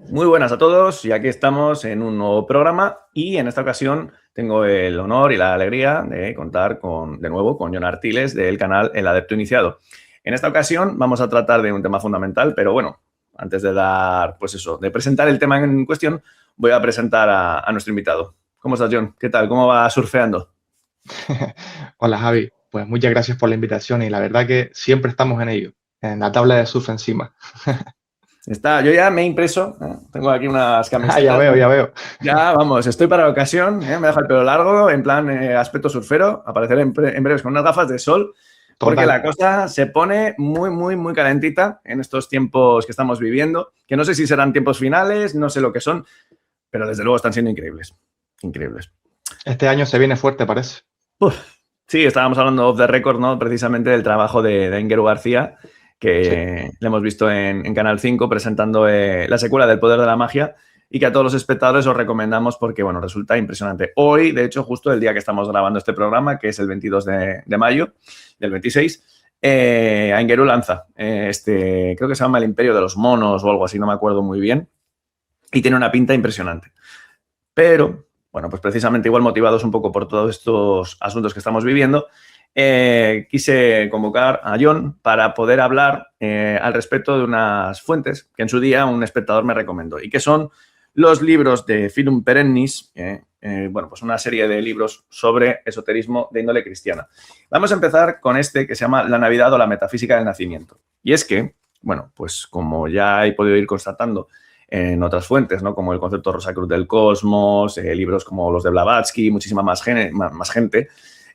Muy buenas a todos y aquí estamos en un nuevo programa y en esta ocasión tengo el honor y la alegría de contar de nuevo con Jon Artiles del canal El Adepto Iniciado. En esta ocasión vamos a tratar de un tema fundamental, pero bueno, antes de de presentar el tema en cuestión, voy a presentar a nuestro invitado. ¿Cómo estás, Jon? ¿Qué tal? ¿Cómo va surfeando? Hola Javi, pues muchas gracias por la invitación y la verdad que siempre estamos en ello, en la tabla de surf encima. Yo ya me he impreso, tengo aquí unas Ah, ya camisetas. veo, ya veo. Ya, vamos, estoy para la ocasión, me dejo el pelo largo, en plan aspecto surfero, apareceré en breves con unas gafas de sol, porque Total. la cosa se pone muy, muy, muy calentita en estos tiempos que estamos viviendo, que no sé si serán tiempos finales, no sé lo que son, pero desde luego están siendo increíbles, increíbles. Este año se viene fuerte, parece. Sí, estábamos hablando off the record, ¿no? Precisamente del trabajo de Aingeru García, Sí. que le hemos visto en Canal 5 presentando la secuela del Poder de la Magia y que a todos los espectadores os recomendamos porque, bueno, resulta impresionante. Hoy, de hecho, justo el día que estamos grabando este programa, que es el 22 de mayo del 26, Aingeru lanza creo que se llama El Imperio de los Monos o algo así, no me acuerdo muy bien, y tiene una pinta impresionante. Pero, bueno, pues precisamente igual motivados un poco por todos estos asuntos que estamos viviendo, quise convocar a Jon para poder hablar al respecto de unas fuentes que en su día un espectador me recomendó y que son los libros de Filum Perennis, bueno, pues una serie de libros sobre esoterismo de índole cristiana. Vamos a empezar con este que se llama La Navidad o la Metafísica del Nacimiento. Y es que, bueno, pues como ya he podido ir constatando en otras fuentes, ¿no? Como el concepto Rosacruz del Cosmos, libros como los de Blavatsky, muchísima más gente.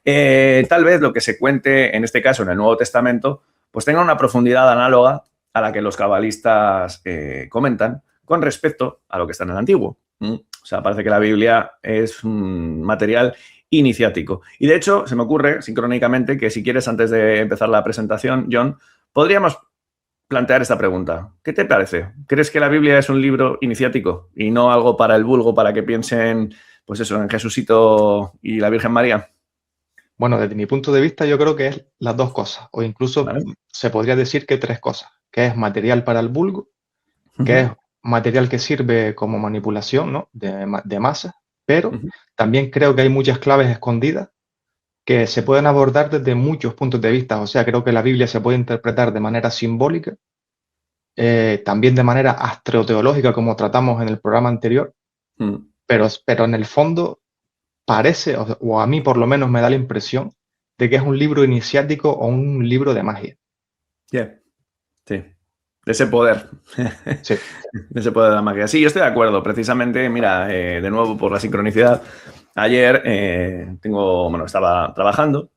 Tal vez lo que se cuente en este caso en el Nuevo Testamento pues tenga una profundidad análoga a la que los cabalistas comentan con respecto a lo que está en el Antiguo. O sea, parece que la Biblia es un material iniciático. Y de hecho, se me ocurre sincrónicamente que si quieres, antes de empezar la presentación, Jon, podríamos plantear esta pregunta. ¿Qué te parece? ¿Crees que la Biblia es un libro iniciático y no algo para el vulgo, para que piensen, pues eso, en Jesucito y la Virgen María? Bueno, desde mi punto de vista yo creo que es las dos cosas, o incluso ¿Vale? se podría decir que tres cosas, que es material para el vulgo, que es material que sirve como manipulación, ¿no? de masas, pero también creo que hay muchas claves escondidas que se pueden abordar desde muchos puntos de vista. O sea, creo que la Biblia se puede interpretar de manera simbólica, también de manera astroteológica, como tratamos en el programa anterior, pero en el fondo parece, o a mí por lo menos me da la impresión, de que es un libro iniciático o un libro de magia. Yeah. Sí. De ese poder. Sí, De ese poder de la magia. Sí, yo estoy de acuerdo. Precisamente, mira, de nuevo por la sincronicidad, ayer estaba trabajando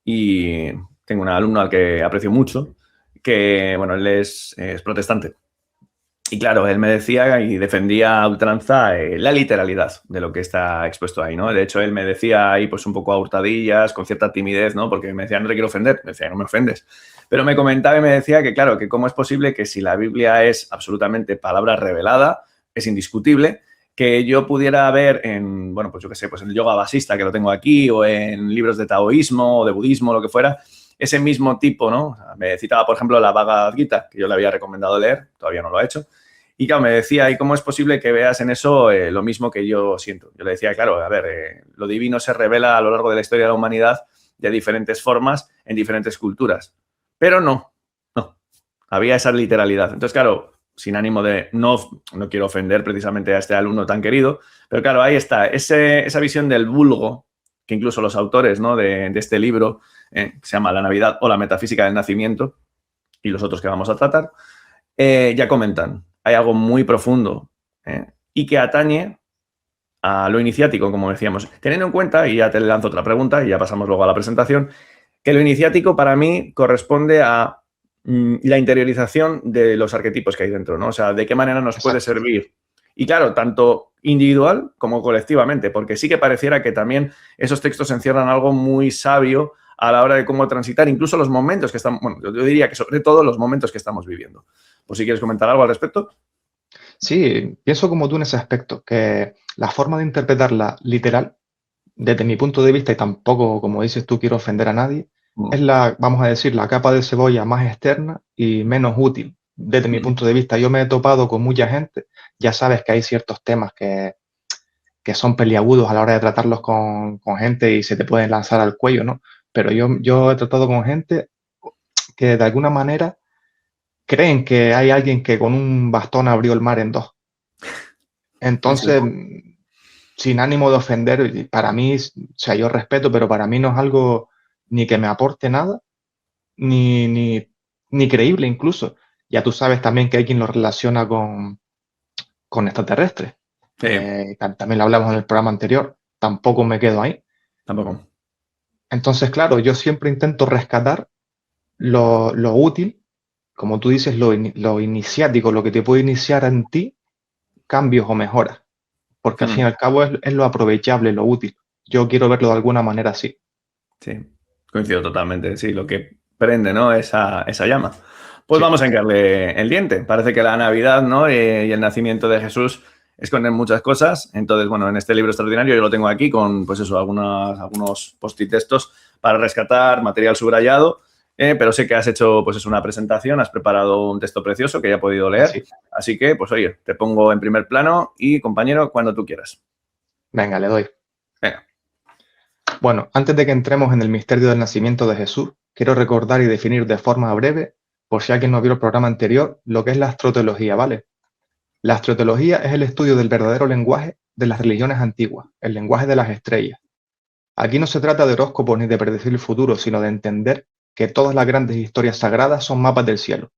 y tengo un alumno al que aprecio mucho, que, bueno, él es protestante. Y claro, él me decía y defendía a ultranza la literalidad de lo que está expuesto ahí, ¿no? De hecho, él me decía ahí pues un poco a hurtadillas, con cierta timidez, ¿no? Porque me decía, no te quiero ofender. Me decía, no me ofendes. Pero me comentaba y me decía que, claro, que cómo es posible que si la Biblia es absolutamente palabra revelada, es indiscutible, que yo pudiera ver en, bueno, pues yo qué sé, pues en el yoga basista, que lo tengo aquí, o en libros de taoísmo o de budismo, lo que fuera, ese mismo tipo, ¿no? Me citaba, por ejemplo, la Bhagavad Gita, que yo le había recomendado leer, todavía no lo ha hecho. Y claro, me decía, ¿y cómo es posible que veas en eso lo mismo que yo siento? Yo le decía, claro, a ver, lo divino se revela a lo largo de la historia de la humanidad de diferentes formas, en diferentes culturas. Pero no, había esa literalidad. Entonces, claro, sin ánimo de, no quiero ofender precisamente a este alumno tan querido, pero claro, ahí está, esa visión del vulgo, que incluso los autores, ¿no? de este libro, que se llama La Navidad o la Metafísica del Nacimiento, y los otros que vamos a tratar, ya comentan. Hay algo muy profundo y que atañe a lo iniciático, como decíamos. Teniendo en cuenta, y ya te lanzo otra pregunta y ya pasamos luego a la presentación, que lo iniciático para mí corresponde a la interiorización de los arquetipos que hay dentro, ¿no? O sea, de qué manera nos puede exacto. servir. Y claro, tanto individual como colectivamente, porque sí que pareciera que también esos textos encierran algo muy sabio a la hora de cómo transitar, incluso los momentos que estamos, bueno, yo diría que sobre todo los momentos que estamos viviendo. Pues si quieres comentar algo al respecto. Sí, pienso como tú en ese aspecto, que la forma de interpretarla literal, desde mi punto de vista, y tampoco, como dices tú, quiero ofender a nadie, es Mm, la, vamos a decir, la capa de cebolla más externa y menos útil desde mi punto de vista, yo me he topado con mucha gente, ya sabes que hay ciertos temas que son peliagudos a la hora de tratarlos con gente y se te pueden lanzar al cuello, ¿no? Pero yo he tratado con gente que de alguna manera creen que hay alguien que con un bastón abrió el mar en dos. Entonces, sin ánimo de ofender, para mí, o sea, yo respeto, pero para mí no es algo ni que me aporte nada, ni creíble incluso. Ya tú sabes también que hay quien lo relaciona con extraterrestres. Sí, También lo hablamos en el programa anterior. Tampoco me quedo ahí. tampoco. Entonces, claro, yo siempre intento rescatar lo útil, como tú dices, lo iniciático, lo que te puede iniciar en ti cambios o mejoras. Porque al fin y al cabo es lo aprovechable, lo útil. Yo quiero verlo de alguna manera así. Sí, coincido totalmente. Sí, lo que prende, ¿no? Esa llama. Pues Sí, vamos a hincarle el diente. Parece que la Navidad, ¿no? Y el nacimiento de Jesús esconden muchas cosas. Entonces, bueno, en este libro extraordinario yo lo tengo aquí con, pues eso, algunos post-it textos para rescatar material subrayado. Pero sé que has hecho, pues es una presentación, has preparado un texto precioso que ya he podido leer. así. Así que, pues oye, te pongo en primer plano y, compañero, cuando tú quieras. Venga, le doy. Venga. Bueno, antes de que entremos en el misterio del nacimiento de Jesús, quiero recordar y definir de forma breve, por si alguien no vio el programa anterior, lo que es la astroteología, ¿vale? La astroteología es el estudio del verdadero lenguaje de las religiones antiguas, el lenguaje de las estrellas. Aquí no se trata de horóscopos ni de predecir el futuro, sino de entender que todas las grandes historias sagradas son mapas del cielo.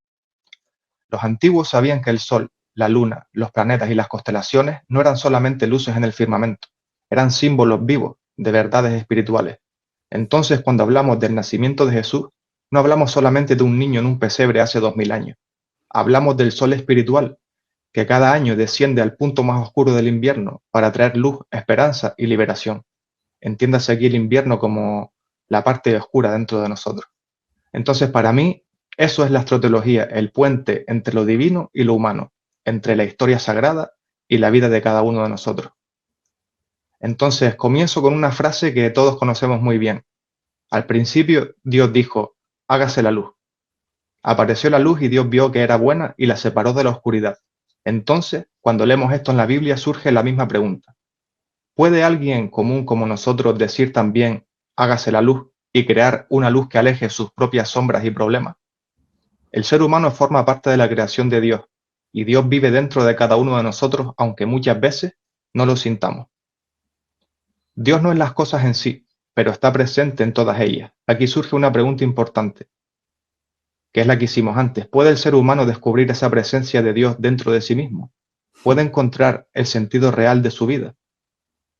Los antiguos sabían que el Sol, la Luna, los planetas y las constelaciones no eran solamente luces en el firmamento, eran símbolos vivos de verdades espirituales. Entonces, cuando hablamos del nacimiento de Jesús, no hablamos solamente de un niño en un pesebre hace 2000 años. Hablamos del Sol espiritual, que cada año desciende al punto más oscuro del invierno para traer luz, esperanza y liberación. Entiéndase aquí el invierno como la parte oscura dentro de nosotros. Entonces, para mí, eso es la astroteología, el puente entre lo divino y lo humano, entre la historia sagrada y la vida de cada uno de nosotros. Entonces, comienzo con una frase que todos conocemos muy bien. Al principio, Dios dijo, hágase la luz. Apareció la luz y Dios vio que era buena y la separó de la oscuridad. Entonces, cuando leemos esto en la Biblia, surge la misma pregunta. ¿Puede alguien común como nosotros decir también, hágase la luz y crear una luz que aleje sus propias sombras y problemas? El ser humano forma parte de la creación de Dios y Dios vive dentro de cada uno de nosotros, aunque muchas veces no lo sintamos. Dios no es las cosas en sí, pero está presente en todas ellas. Aquí surge una pregunta importante, que es la que hicimos antes. ¿Puede el ser humano descubrir esa presencia de Dios dentro de sí mismo? ¿Puede encontrar el sentido real de su vida?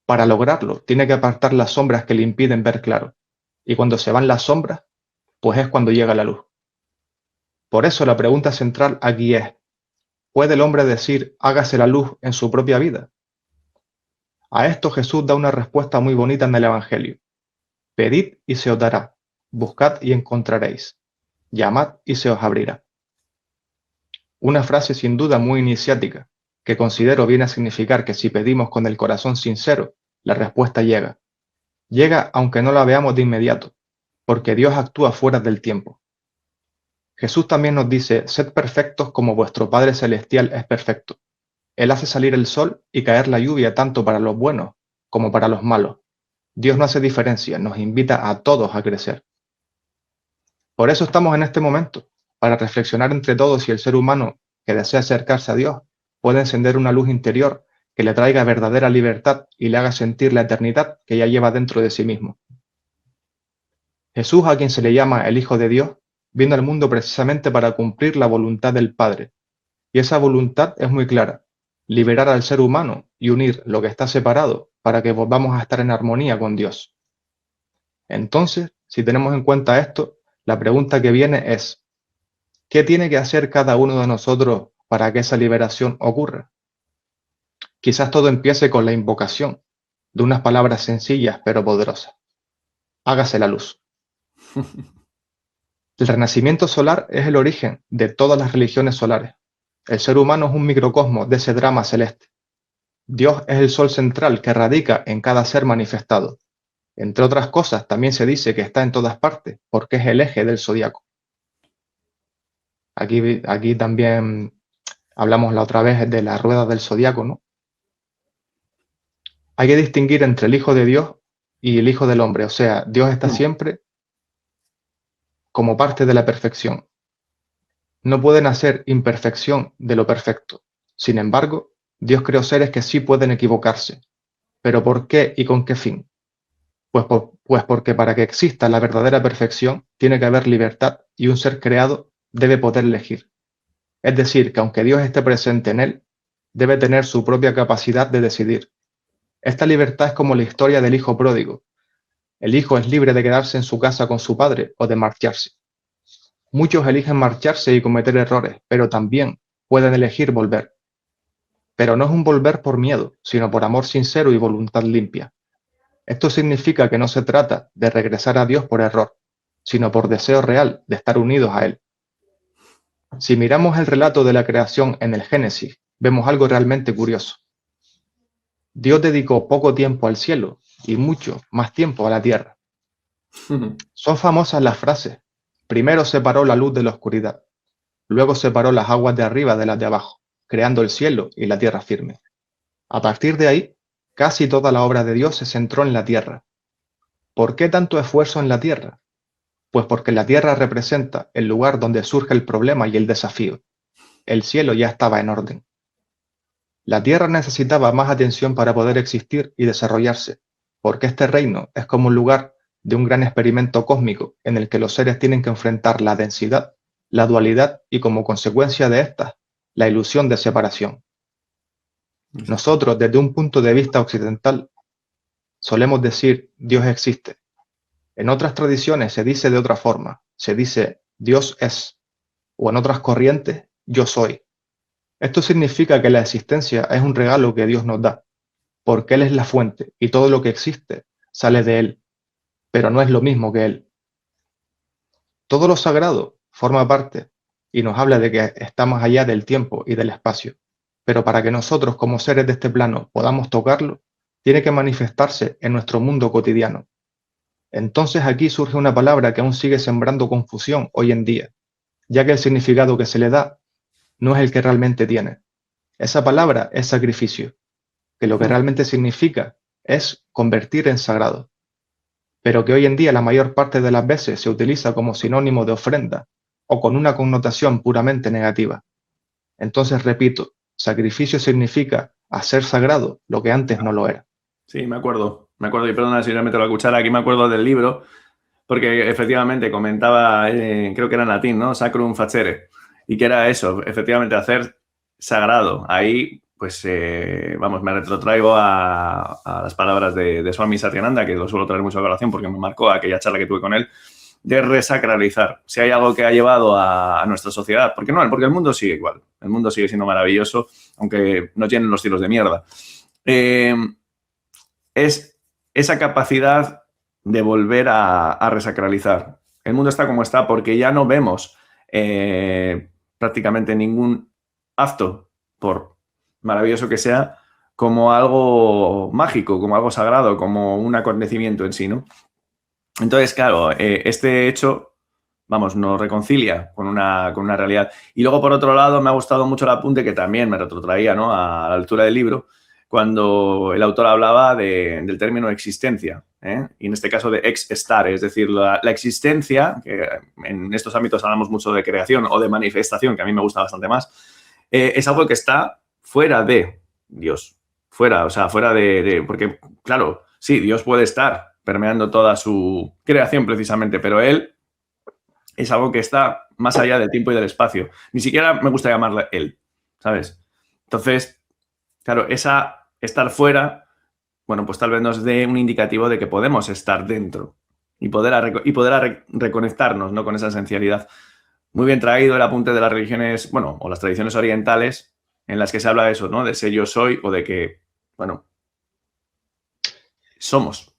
Para lograrlo, tiene que apartar las sombras que le impiden ver claro. Y cuando se van las sombras, pues es cuando llega la luz. Por eso la pregunta central aquí es, ¿puede el hombre decir hágase la luz en su propia vida? A esto Jesús da una respuesta muy bonita en el Evangelio. Pedid y se os dará, buscad y encontraréis, llamad y se os abrirá. Una frase sin duda muy iniciática, que considero viene a significar que si pedimos con el corazón sincero, la respuesta llega. Llega aunque no la veamos de inmediato, porque Dios actúa fuera del tiempo. Jesús también nos dice, sed perfectos como vuestro Padre Celestial es perfecto. Él hace salir el sol y caer la lluvia tanto para los buenos como para los malos. Dios no hace diferencia, nos invita a todos a crecer. Por eso estamos en este momento, para reflexionar entre todos si el ser humano que desea acercarse a Dios puede encender una luz interior que le traiga verdadera libertad y le haga sentir la eternidad que ya lleva dentro de sí mismo. Jesús, a quien se le llama el Hijo de Dios, vino al mundo precisamente para cumplir la voluntad del Padre. Y esa voluntad es muy clara, liberar al ser humano y unir lo que está separado para que volvamos a estar en armonía con Dios. Entonces, si tenemos en cuenta esto, la pregunta que viene es, ¿qué tiene que hacer cada uno de nosotros para que esa liberación ocurra? Quizás todo empiece con la invocación de unas palabras sencillas pero poderosas. Hágase la luz. El renacimiento solar es el origen de todas las religiones solares. El ser humano es un microcosmos de ese drama celeste. Dios es el sol central que radica en cada ser manifestado. Entre otras cosas, también se dice que está en todas partes, porque es el eje del zodiaco. Aquí también hablamos la otra vez de la rueda del zodiaco, ¿no? Hay que distinguir entre el Hijo de Dios y el Hijo del Hombre. O sea, Dios está siempre como parte de la perfección. No pueden hacer imperfección de lo perfecto. Sin embargo, Dios creó seres que sí pueden equivocarse. ¿Pero por qué y con qué fin? Pues porque para que exista la verdadera perfección tiene que haber libertad y un ser creado debe poder elegir. Es decir, que aunque Dios esté presente en él, debe tener su propia capacidad de decidir. Esta libertad es como la historia del hijo pródigo. El hijo es libre de quedarse en su casa con su padre o de marcharse. Muchos eligen marcharse y cometer errores, pero también pueden elegir volver. Pero no es un volver por miedo, sino por amor sincero y voluntad limpia. Esto significa que no se trata de regresar a Dios por error, sino por deseo real de estar unidos a Él. Si miramos el relato de la creación en el Génesis, vemos algo realmente curioso. Dios dedicó poco tiempo al cielo y mucho más tiempo a la tierra. Son famosas las frases: primero separó la luz de la oscuridad, luego separó las aguas de arriba de las de abajo, creando el cielo y la tierra firme. A partir de ahí, casi toda la obra de Dios se centró en la tierra. ¿Por qué tanto esfuerzo en la tierra? Pues porque la tierra representa el lugar donde surge el problema y el desafío. El cielo ya estaba en orden. La tierra necesitaba más atención para poder existir y desarrollarse, porque este reino es como un lugar de un gran experimento cósmico en el que los seres tienen que enfrentar la densidad, la dualidad y, como consecuencia de estas, la ilusión de separación. Nosotros, desde un punto de vista occidental, solemos decir Dios existe. En otras tradiciones se dice de otra forma, se dice Dios es, o en otras corrientes, yo soy. Esto significa que la existencia es un regalo que Dios nos da, porque Él es la fuente y todo lo que existe sale de Él, pero no es lo mismo que Él. Todo lo sagrado forma parte y nos habla de que está más allá del tiempo y del espacio, pero para que nosotros como seres de este plano podamos tocarlo, tiene que manifestarse en nuestro mundo cotidiano. Entonces aquí surge una palabra que aún sigue sembrando confusión hoy en día, ya que el significado que se le da no es el que realmente tiene. Esa palabra es sacrificio, que lo que realmente significa es convertir en sagrado, pero que hoy en día la mayor parte de las veces se utiliza como sinónimo de ofrenda o con una connotación puramente negativa. Entonces, repito, sacrificio significa hacer sagrado lo que antes no lo era. Sí, y perdona si no meto la cuchara, aquí me acuerdo del libro, porque efectivamente comentaba, creo que era en latín, ¿no? Sacrum facere, y que era eso, efectivamente, hacer sagrado. Ahí, pues, vamos, me retrotraigo a las palabras de Swami Satyananda, que lo suelo traer mucho a colación porque me marcó aquella charla que tuve con él, de resacralizar. Si hay algo que ha llevado a nuestra sociedad, porque no, porque el mundo sigue igual, el mundo sigue siendo maravilloso, aunque nos llenen los cielos de mierda. Es esa capacidad de volver a resacralizar. El mundo está como está porque ya no vemos prácticamente ningún acto, por maravilloso que sea, como algo mágico, como algo sagrado, como un acontecimiento en sí, ¿no? Entonces, claro, este hecho, vamos, nos reconcilia con una realidad. Y luego, por otro lado, me ha gustado mucho el apunte que también me retrotraía, ¿no?, a la lectura del libro, cuando el autor hablaba del término existencia, y en este caso de ex-estar, es decir, la existencia, que en estos ámbitos hablamos mucho de creación o de manifestación, que a mí me gusta bastante más, es algo que está fuera de Dios, fuera, o sea, fuera porque, claro, sí, Dios puede estar permeando toda su creación precisamente, pero Él es algo que está más allá del tiempo y del espacio. Ni siquiera me gusta llamarle Él, ¿sabes? Entonces, claro, estar fuera, bueno, pues tal vez nos dé un indicativo de que podemos estar dentro y poder reconectarnos, ¿no?, con esa esencialidad. Muy bien traído el apunte de las religiones, bueno, o las tradiciones orientales, en las que se habla de eso, ¿no?, de ese yo soy, o de que, bueno, somos.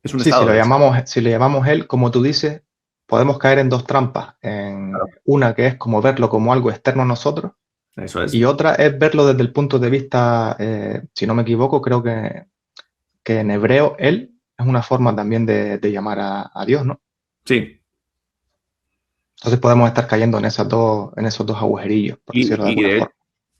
Es un Sí, estado de ser. si lo llamamos Él, como tú dices, podemos caer en dos trampas. Claro, Una que es como verlo como algo externo a nosotros, eso y es. otra es verlo desde el punto de vista, si no me equivoco, creo que en hebreo Él es una forma también de llamar a Dios, ¿no? Sí. Entonces podemos estar cayendo en esos dos agujerillos, por decirlo de alguna forma.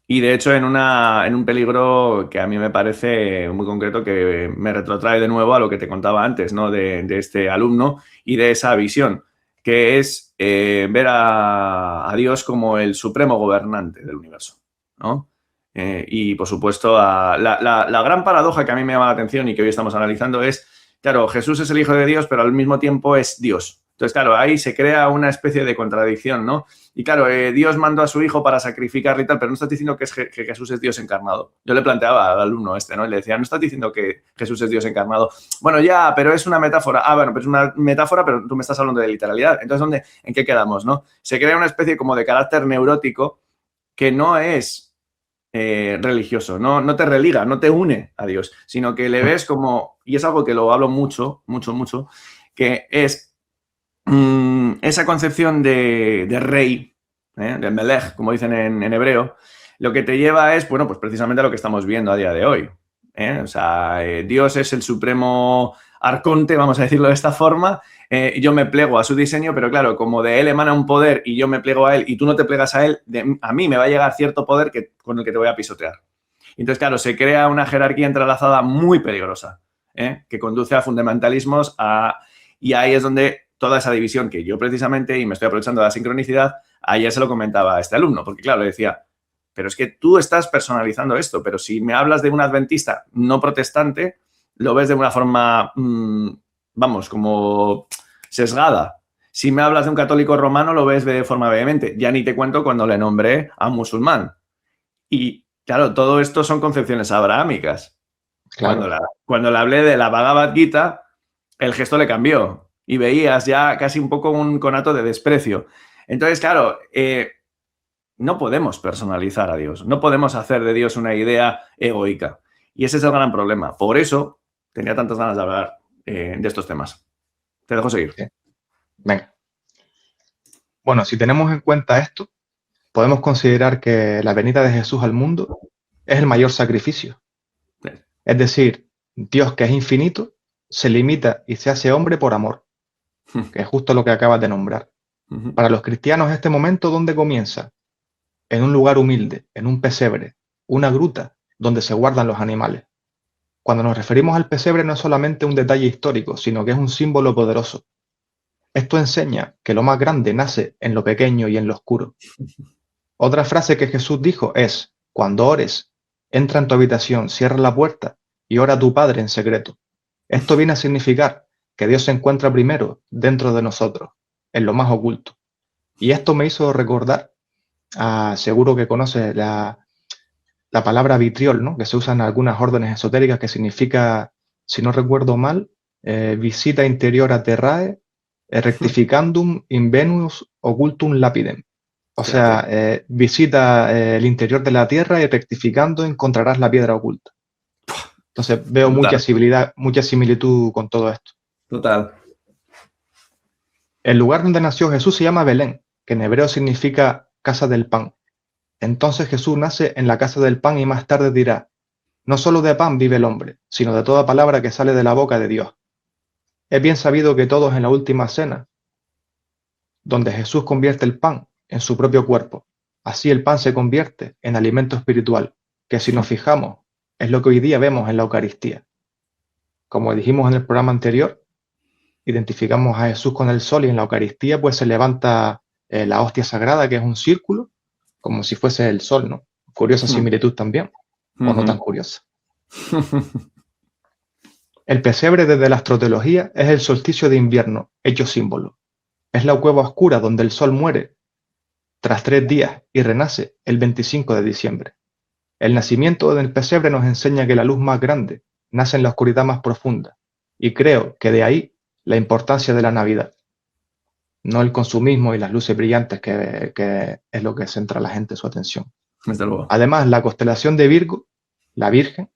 Y de hecho en un peligro que a mí me parece muy concreto, que me retrotrae de nuevo a lo que te contaba antes, ¿no? De este alumno y de esa visión, que es ver a Dios como el supremo gobernante del universo, ¿no? Y por supuesto, la gran paradoja que a mí me llama la atención y que hoy estamos analizando es, claro, Jesús es el Hijo de Dios, pero al mismo tiempo es Dios. Entonces, claro, ahí se crea una especie de contradicción, ¿no? Y claro, Dios mandó a su hijo para sacrificarle y tal, pero no estás diciendo que Jesús es Dios encarnado. Yo le planteaba al alumno ¿no? Y le decía, no estás diciendo que Jesús es Dios encarnado. Bueno, ya, pero es una metáfora. Ah, bueno, pero es una metáfora, pero tú me estás hablando de literalidad. Entonces, ¿en qué quedamos, no? Se crea una especie como de carácter neurótico que no es religioso, no te religa, no te une a Dios, sino que le ves como, y es algo que lo hablo mucho, que es esa concepción de rey, de melech, como dicen en hebreo, lo que te lleva es, bueno, pues precisamente a lo que estamos viendo a día de hoy. O sea, Dios es el supremo arconte, vamos a decirlo de esta forma, yo me plego a su diseño, pero claro, como de él emana un poder y yo me plego a él y tú no te plegas a él, a mí me va a llegar cierto poder con el que te voy a pisotear. Entonces, claro, se crea una jerarquía entrelazada muy peligrosa, que conduce a fundamentalismos y ahí es donde toda esa división que yo precisamente, y me estoy aprovechando de la sincronicidad, ayer se lo comentaba a este alumno, porque claro, le decía, pero es que tú estás personalizando esto, pero si me hablas de un adventista no protestante, lo ves de una forma, vamos, como sesgada. Si me hablas de un católico romano, lo ves de forma vehemente. Ya ni te cuento cuando le nombré a un musulmán. Y claro, todo esto son concepciones abrahámicas. Claro. Cuando le hablé de la Bhagavad Gita, el gesto le cambió y veías ya casi un poco un conato de desprecio. Entonces, claro, no podemos personalizar a Dios, no podemos hacer de Dios una idea egoica. Y ese es el gran problema. Por eso tenía tantas ganas de hablar de estos temas. Te dejo seguir. Sí. Venga. Bueno, si tenemos en cuenta esto, podemos considerar que la venida de Jesús al mundo es el mayor sacrificio. Sí. Es decir, Dios, que es infinito, se limita y se hace hombre por amor, que es justo lo que acabas de nombrar. Para los cristianos, este momento, ¿dónde comienza? En un lugar humilde, en un pesebre, una gruta donde se guardan los animales. Cuando nos referimos al pesebre no es solamente un detalle histórico, sino que es un símbolo poderoso. Esto enseña que lo más grande nace en lo pequeño y en lo oscuro. Otra frase que Jesús dijo es, cuando ores, entra en tu habitación, cierra la puerta y ora a tu Padre en secreto. Esto viene a significar que Dios se encuentra primero dentro de nosotros, en lo más oculto. Y esto me hizo recordar, seguro que conoces la palabra vitriol, ¿no? Que se usa en algunas órdenes esotéricas, que significa, si no recuerdo mal, visita interior a terrae, rectificandum in Venus occultum lapidem. O sea, visita el interior de la tierra y rectificando encontrarás la piedra oculta. Entonces veo mucha similitud con todo esto. Total. El lugar donde nació Jesús se llama Belén, que en hebreo significa casa del pan. Entonces Jesús nace en la casa del pan y más tarde dirá, no solo de pan vive el hombre, sino de toda palabra que sale de la boca de Dios. Es bien sabido que todos en la última cena, donde Jesús convierte el pan en su propio cuerpo, así el pan se convierte en alimento espiritual, que si nos fijamos es lo que hoy día vemos en la Eucaristía. Como dijimos en el programa anterior, identificamos a Jesús con el sol y en la Eucaristía pues se levanta la hostia sagrada, que es un círculo, como si fuese el sol, ¿no? Curiosa similitud también, o no tan curiosa. El pesebre desde la astroteología es el solsticio de invierno, hecho símbolo. Es la cueva oscura donde el sol muere tras 3 días y renace el 25 de diciembre. El nacimiento del pesebre nos enseña que la luz más grande nace en la oscuridad más profunda, y creo que de ahí la importancia de la Navidad. No el consumismo y las luces brillantes, que es lo que centra la gente su atención. Además, la constelación de Virgo, la Virgen,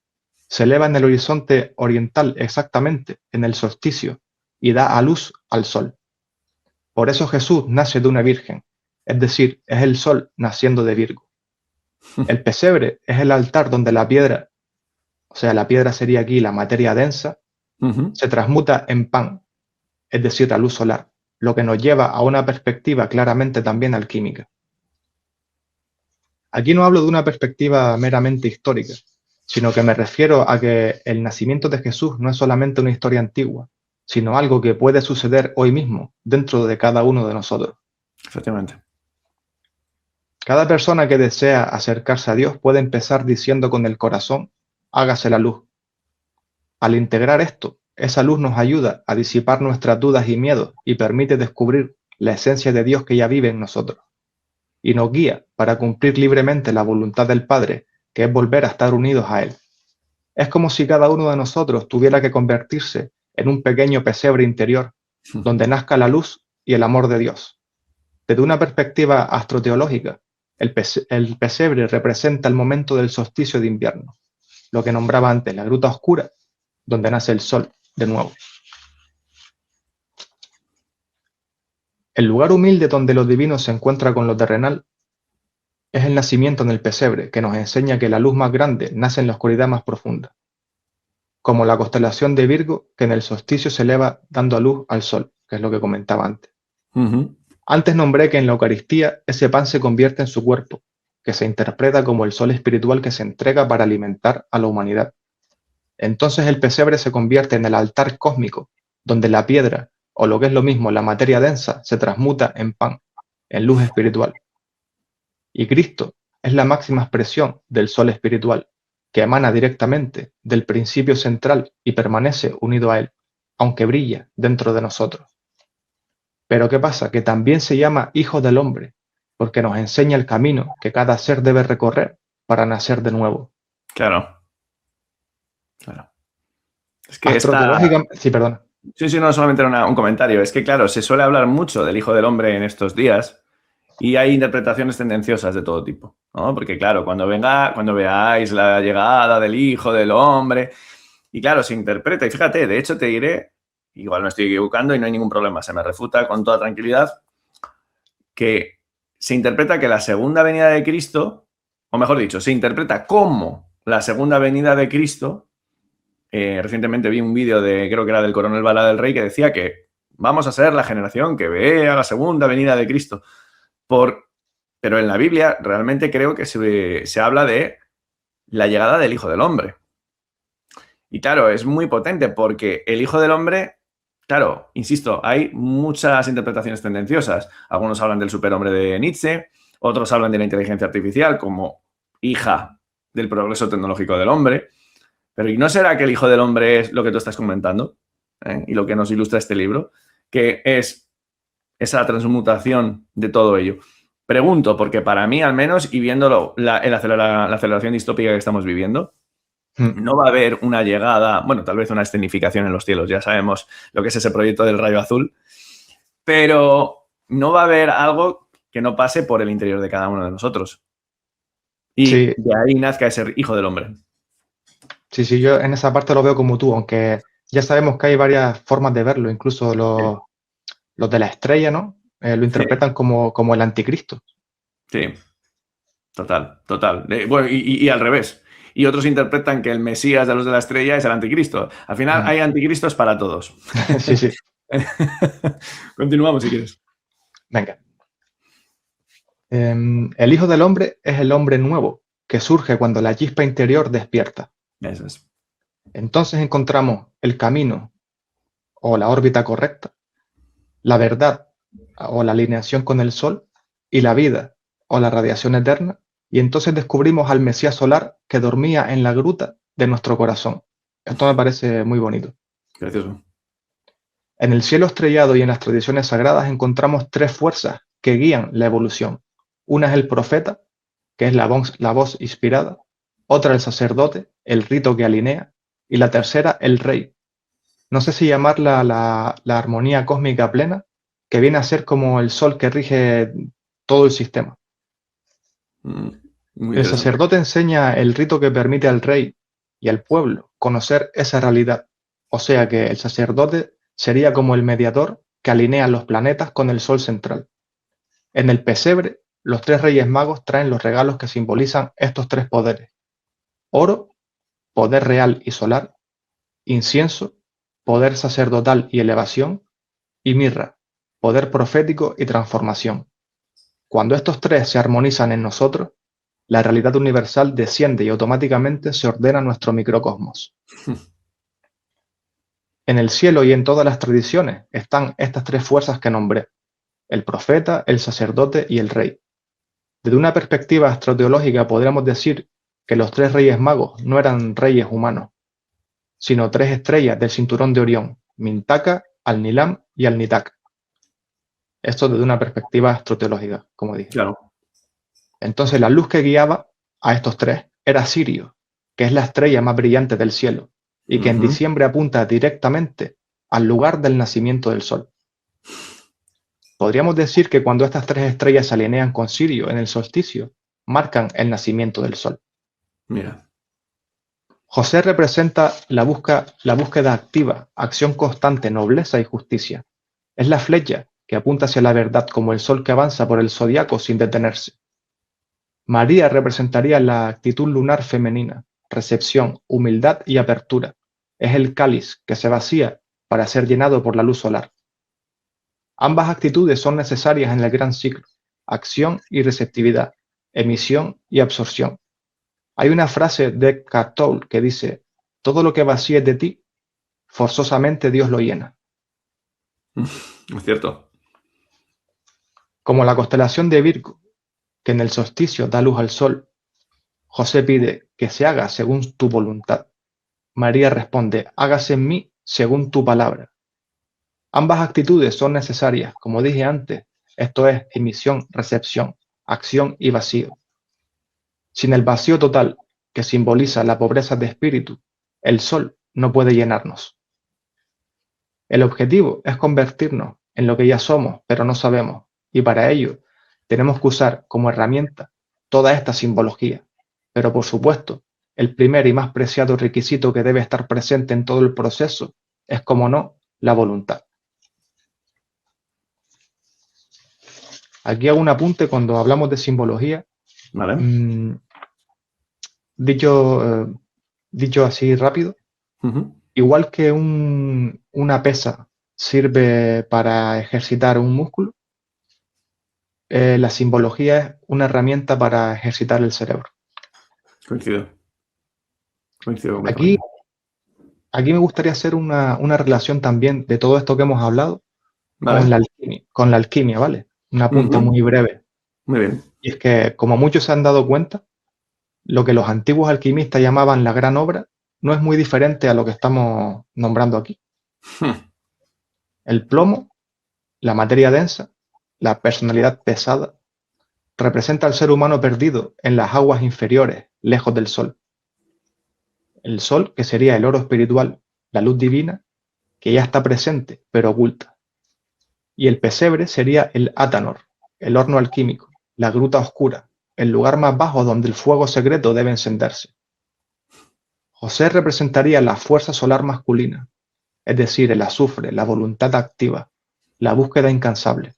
se eleva en el horizonte oriental exactamente en el solsticio y da a luz al sol. Por eso Jesús nace de una virgen, es decir, es el sol naciendo de Virgo. El pesebre es el altar donde la piedra, o sea, la piedra sería aquí la materia densa, se transmuta en pan, es decir, la luz solar. lo que nos lleva a una perspectiva claramente también alquímica. Aquí no hablo de una perspectiva meramente histórica, sino que me refiero a que el nacimiento de Jesús no es solamente una historia antigua, sino algo que puede suceder hoy mismo dentro de cada uno de nosotros. Efectivamente. Cada persona que desea acercarse a Dios puede empezar diciendo con el corazón, hágase la luz. Al integrar esto, esa luz nos ayuda a disipar nuestras dudas y miedos y permite descubrir la esencia de Dios que ya vive en nosotros. Y nos guía para cumplir libremente la voluntad del Padre, que es volver a estar unidos a Él. Es como si cada uno de nosotros tuviera que convertirse en un pequeño pesebre interior, donde nazca la luz y el amor de Dios. Desde una perspectiva astroteológica, el pesebre representa el momento del solsticio de invierno, lo que nombraba antes la gruta oscura, donde nace el sol de nuevo. El lugar humilde donde lo divino se encuentra con lo terrenal es el nacimiento en el pesebre, que nos enseña que la luz más grande nace en la oscuridad más profunda, como la constelación de Virgo, que en el solsticio se eleva dando a luz al sol, que es lo que comentaba antes. Antes nombré que en la Eucaristía ese pan se convierte en su cuerpo, que se interpreta como el sol espiritual que se entrega para alimentar a la humanidad. Entonces el pesebre se convierte en el altar cósmico, donde la piedra, o lo que es lo mismo, la materia densa, se transmuta en pan, en luz espiritual. Y Cristo es la máxima expresión del sol espiritual, que emana directamente del principio central y permanece unido a él, aunque brilla dentro de nosotros. Pero ¿qué pasa? Que también se llama Hijo del Hombre, porque nos enseña el camino que cada ser debe recorrer para nacer de nuevo. Claro. Claro. Es que Astroteológicamente, sí, perdona. Sí, no solamente era un comentario. Es que, claro, se suele hablar mucho del Hijo del Hombre en estos días y hay interpretaciones tendenciosas de todo tipo, ¿no? Porque, claro, cuando veáis la llegada del Hijo del Hombre, y claro, se interpreta. Y fíjate, de hecho te diré, igual me estoy equivocando y no hay ningún problema, se me refuta con toda tranquilidad, que se interpreta que la segunda venida de Cristo, o mejor dicho, se interpreta como la segunda venida de Cristo. Recientemente vi un vídeo creo que era del coronel Bala del Rey, que decía que vamos a ser la generación que vea la segunda venida de Cristo. Pero en la Biblia realmente creo que se habla de la llegada del Hijo del Hombre. Y claro, es muy potente porque el Hijo del Hombre, claro, insisto, hay muchas interpretaciones tendenciosas. Algunos hablan del superhombre de Nietzsche, otros hablan de la inteligencia artificial como hija del progreso tecnológico del hombre. Pero ¿y no será que el Hijo del Hombre es lo que tú estás comentando? Y lo que nos ilustra este libro, que es esa transmutación de todo ello. Pregunto, porque para mí al menos, y viéndolo la aceleración distópica que estamos viviendo, no va a haber una llegada, bueno, tal vez una escenificación en los cielos, ya sabemos lo que es ese proyecto del rayo azul, pero no va a haber algo que no pase por el interior de cada uno de nosotros. Y sí, de ahí nazca ese Hijo del Hombre. Sí, yo en esa parte lo veo como tú, aunque ya sabemos que hay varias formas de verlo, incluso los de la estrella, ¿no? Lo interpretan como el anticristo. Sí, total. Bueno, y al revés. Y otros interpretan que el Mesías de los de la estrella es el anticristo. Al final hay anticristos para todos. Sí. Continuamos si quieres. Venga. El Hijo del Hombre es el hombre nuevo, que surge cuando la chispa interior despierta. Eso es. Entonces encontramos el camino o la órbita correcta, la verdad o la alineación con el sol, y la vida o la radiación eterna, y entonces descubrimos al Mesías solar que dormía en la gruta de nuestro corazón. Esto me parece muy bonito. Precioso. En el cielo estrellado y en las tradiciones sagradas encontramos tres fuerzas que guían la evolución. Una es el profeta, que es la voz inspirada, otra el sacerdote, el rito que alinea, y la tercera el rey. No sé si llamarla la armonía cósmica plena, que viene a ser como el sol que rige todo el sistema. El sacerdote enseña el rito que permite al rey y al pueblo conocer esa realidad. O sea que el sacerdote sería como el mediador que alinea los planetas con el sol central. En el pesebre, los tres reyes magos traen los regalos que simbolizan estos tres poderes: oro, poder real y solar; incienso, poder sacerdotal y elevación; y mirra, poder profético y transformación. Cuando estos tres se armonizan en nosotros, la realidad universal desciende y automáticamente se ordena nuestro microcosmos. En el cielo y en todas las tradiciones están estas tres fuerzas que nombré: el profeta, el sacerdote y el rey. Desde una perspectiva astroteológica podríamos decir que los tres reyes magos no eran reyes humanos, sino tres estrellas del cinturón de Orión: Mintaka, Alnilam y Alnitak. Esto desde una perspectiva astroteológica, como dije. Claro. Entonces la luz que guiaba a estos tres era Sirio, que es la estrella más brillante del cielo, y que en diciembre apunta directamente al lugar del nacimiento del sol. Podríamos decir que cuando estas tres estrellas se alinean con Sirio en el solsticio, marcan el nacimiento del sol. Mira. José representa la búsqueda activa, acción constante, nobleza y justicia. Es la flecha que apunta hacia la verdad, como el sol que avanza por el zodiaco sin detenerse. María representaría la actitud lunar femenina, recepción, humildad y apertura. Es el cáliz que se vacía para ser llenado por la luz solar. Ambas actitudes son necesarias en el gran ciclo: acción y receptividad, emisión y absorción. Hay una frase de Eckhart Tolle que dice: todo lo que vacíes de ti, forzosamente Dios lo llena. Es cierto. Como la constelación de Virgo, que en el solsticio da luz al sol, José pide que se haga según tu voluntad. María responde: hágase en mí según tu palabra. Ambas actitudes son necesarias, como dije antes, esto es emisión, recepción, acción y vacío. Sin el vacío total, que simboliza la pobreza de espíritu, el sol no puede llenarnos. El objetivo es convertirnos en lo que ya somos, pero no sabemos, y para ello tenemos que usar como herramienta toda esta simbología. Pero por supuesto, el primer y más preciado requisito que debe estar presente en todo el proceso es, como no, la voluntad. Aquí hago un apunte cuando hablamos de simbología. Vale. Dicho así rápido, igual que una pesa sirve para ejercitar un músculo, la simbología es una herramienta para ejercitar el cerebro. Coincido Aquí, completamente. aquí me gustaría hacer una relación también de todo esto que hemos hablado Vale. con la alquimia, ¿vale? Un apunte muy breve. Muy bien. Y es que, como muchos se han dado cuenta, lo que los antiguos alquimistas llamaban la gran obra no es muy diferente a lo que estamos nombrando aquí. El plomo, la materia densa, la personalidad pesada, representa al ser humano perdido en las aguas inferiores, lejos del sol. El sol, que sería el oro espiritual, la luz divina, que ya está presente, pero oculta. Y el pesebre sería el átanor, el horno alquímico, la gruta oscura, el lugar más bajo donde el fuego secreto debe encenderse. José representaría la fuerza solar masculina, es decir, el azufre, la voluntad activa, la búsqueda incansable.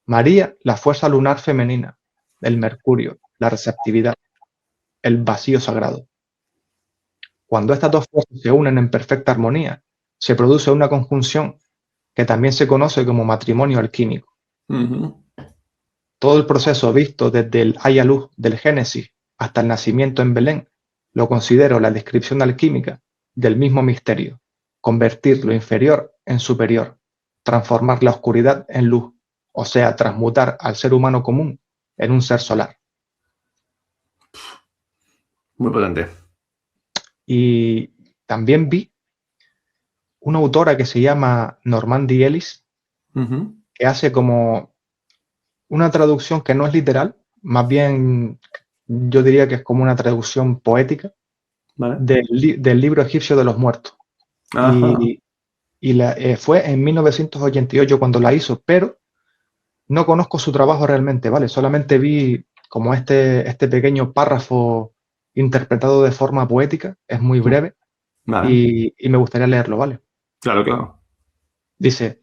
María, la fuerza lunar femenina, el mercurio, la receptividad, el vacío sagrado. Cuando estas dos fuerzas se unen en perfecta armonía, se produce una conjunción que también se conoce como matrimonio alquímico. Todo el proceso visto desde el haya luz del Génesis hasta el nacimiento en Belén lo considero la descripción alquímica del mismo misterio: convertir lo inferior en superior, transformar la oscuridad en luz, o sea, transmutar al ser humano común en un ser solar. Muy potente. Y también vi una autora que se llama Normandie Ellis, que hace como una traducción que no es literal, más bien yo diría que es como una traducción poética, Vale. del libro egipcio de los muertos. Ajá. Fue en 1988 cuando la hizo, pero no conozco su trabajo realmente, ¿vale? Solamente vi como este pequeño párrafo interpretado de forma poética, es muy breve, Vale. y me gustaría leerlo, ¿vale? Claro, claro. Dice: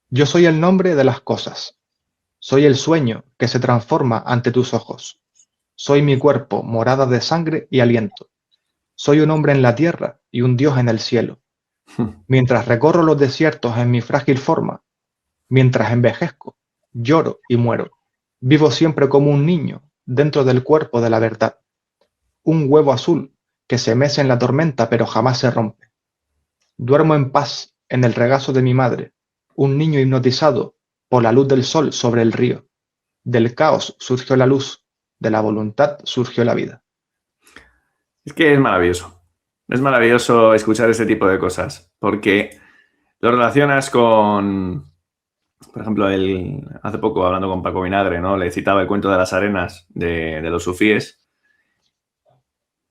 yo soy el nombre de las cosas, soy el sueño que se transforma ante tus ojos, soy mi cuerpo, morada de sangre y aliento, soy un hombre en la tierra y un dios en el cielo. Mientras recorro los desiertos en mi frágil forma, Mientras envejezco, lloro y muero. Vivo siempre como un niño, dentro del cuerpo de la verdad. Un huevo azul que se mece en la tormenta pero jamás se rompe. Duermo en paz en el regazo de mi madre, un niño hipnotizado por la luz del sol sobre el río. Del caos surgió la luz, de la voluntad surgió la vida. Es que es maravilloso. Es maravilloso escuchar ese tipo de cosas, porque lo relacionas con, por ejemplo, hace poco hablando con Paco Vinagre, ¿no? Le citaba el cuento de las arenas de los sufíes.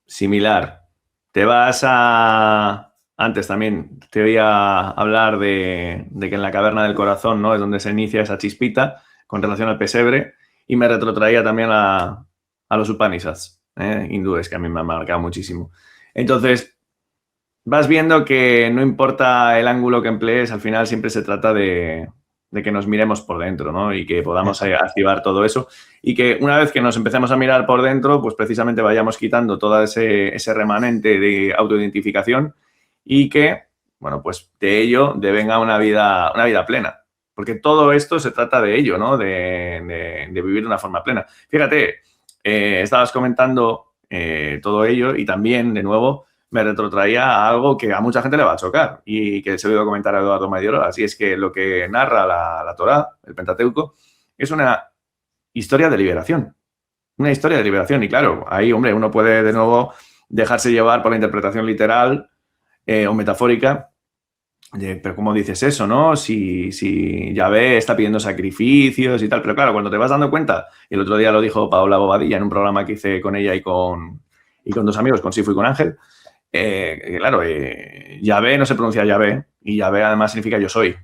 Similar. Te vas a... Antes también te oía hablar de que en la caverna del corazón, ¿no? Es donde se inicia esa chispita con relación al pesebre, y me retrotraía también a los Upanishads, hindúes, que a mí me han marcado muchísimo. Entonces, vas viendo que no importa el ángulo que emplees, al final siempre se trata de que nos miremos por dentro, ¿no? Y que podamos activar todo eso. Y que una vez que nos empecemos a mirar por dentro, pues precisamente vayamos quitando todo ese remanente de autoidentificación y que, bueno, pues de ello devenga una vida plena. Porque todo esto se trata de ello, ¿no? De vivir de una forma plena. Fíjate, estabas comentando todo ello y también, de nuevo, me retrotraía a algo que a mucha gente le va a chocar y que se lo he oído comentar a Eduardo Maidiola. Así es que lo que narra la Torá, el Pentateuco, es una historia de liberación. Una historia de liberación. Y claro, ahí, hombre, uno puede de nuevo dejarse llevar por la interpretación literal o metafórica. Pero ¿cómo dices eso, no? Si Yahvé está pidiendo sacrificios y tal. Pero claro, cuando te vas dando cuenta, y el otro día lo dijo Paola Bobadilla en un programa que hice con ella y con dos amigos, con Sifu y con Ángel, claro, Yahvé no se pronuncia Yahvé, y Yahvé además significa yo soy,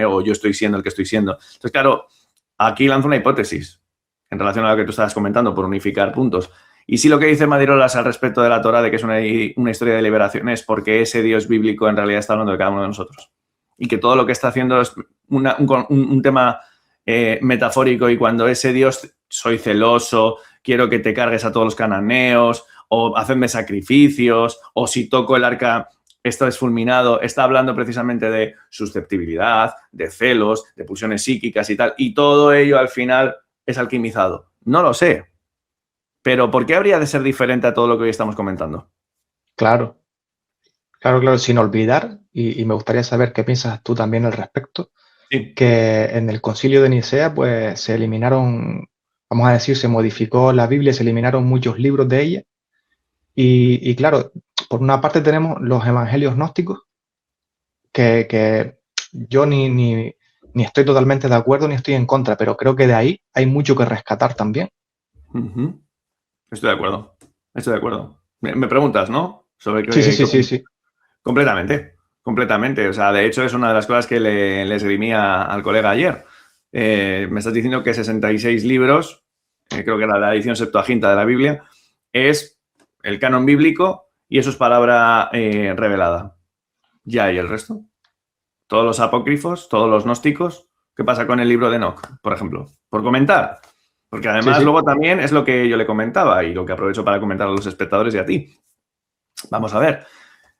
o yo estoy siendo el que estoy siendo. Entonces, claro, aquí lanzo una hipótesis en relación a lo que tú estabas comentando, por unificar puntos. Y si lo que dice Madirolas al respecto de la Torá, de que es una historia de liberación, es porque ese Dios bíblico en realidad está hablando de cada uno de nosotros. Y que todo lo que está haciendo es un tema metafórico, y cuando ese Dios, soy celoso, quiero que te cargues a todos los cananeos, o hacerme sacrificios, o si toco el arca, esto es fulminado, está hablando precisamente de susceptibilidad, de celos, de pulsiones psíquicas y tal, y todo ello al final es alquimizado. No lo sé, pero ¿por qué habría de ser diferente a todo lo que hoy estamos comentando? Claro, sin olvidar, y me gustaría saber qué piensas tú también al respecto, Sí. que en el Concilio de Nicea pues se eliminaron, vamos a decir, se modificó la Biblia, se eliminaron muchos libros de ella. Y claro, por una parte tenemos los evangelios gnósticos, que yo ni estoy totalmente de acuerdo ni estoy en contra, pero creo que de ahí hay mucho que rescatar también. Uh-huh. Estoy de acuerdo. Estoy de acuerdo. Me preguntas, ¿no? Sobre Sí. Completamente. O sea, de hecho es una de las cosas que le esgrimía al colega ayer. Me estás diciendo que 66 libros, creo que era la edición Septuaginta de la Biblia, es el canon bíblico y eso es palabra revelada. Ya, ¿y el resto? Todos los apócrifos, todos los gnósticos. ¿Qué pasa con el libro de Enoch, por ejemplo? Por comentar. Porque además luego también es lo que yo le comentaba y lo que aprovecho para comentar a los espectadores y a ti. Vamos a ver.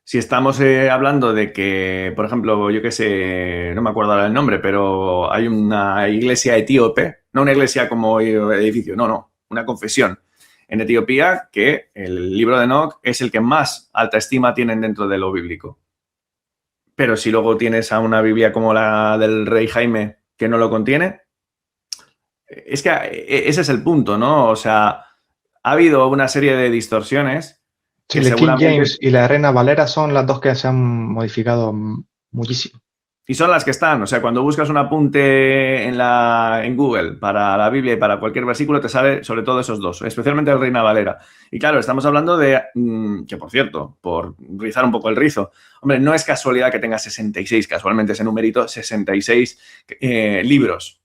Si estamos hablando de que, por ejemplo, yo qué sé, no me acuerdo ahora el nombre, pero hay una iglesia etíope, no una iglesia como edificio, no, una confesión en Etiopía, que el libro de Enoch es el que más alta estima tienen dentro de lo bíblico. Pero si luego tienes a una Biblia como la del rey Jaime que no lo contiene, es que ese es el punto, ¿no? O sea, ha habido una serie de distorsiones. Sí, el King James y la Reina Valera son las dos que se han modificado muchísimo. Y son las que están. O sea, cuando buscas un apunte en Google para la Biblia y para cualquier versículo, te sale sobre todo esos dos, especialmente el Reina Valera. Y claro, estamos hablando de, que por cierto, por rizar un poco el rizo, hombre, no es casualidad que tenga 66, casualmente ese numerito, 66 libros.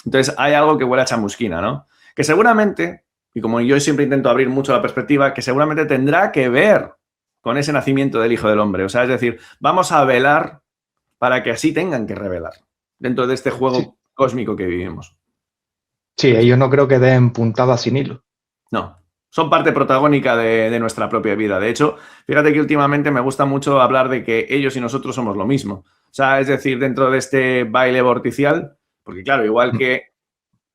Entonces, hay algo que huele a chamusquina, ¿no? Que seguramente, y como yo siempre intento abrir mucho la perspectiva, que seguramente tendrá que ver con ese nacimiento del Hijo del Hombre. O sea, es decir, vamos a velar para que así tengan que revelar dentro de este juego cósmico que vivimos. Sí, ellos no creo que den puntadas sin hilo. No, son parte protagónica de nuestra propia vida. De hecho, fíjate que últimamente me gusta mucho hablar de que ellos y nosotros somos lo mismo. sea, es decir, dentro de este baile vorticial, porque claro, igual que,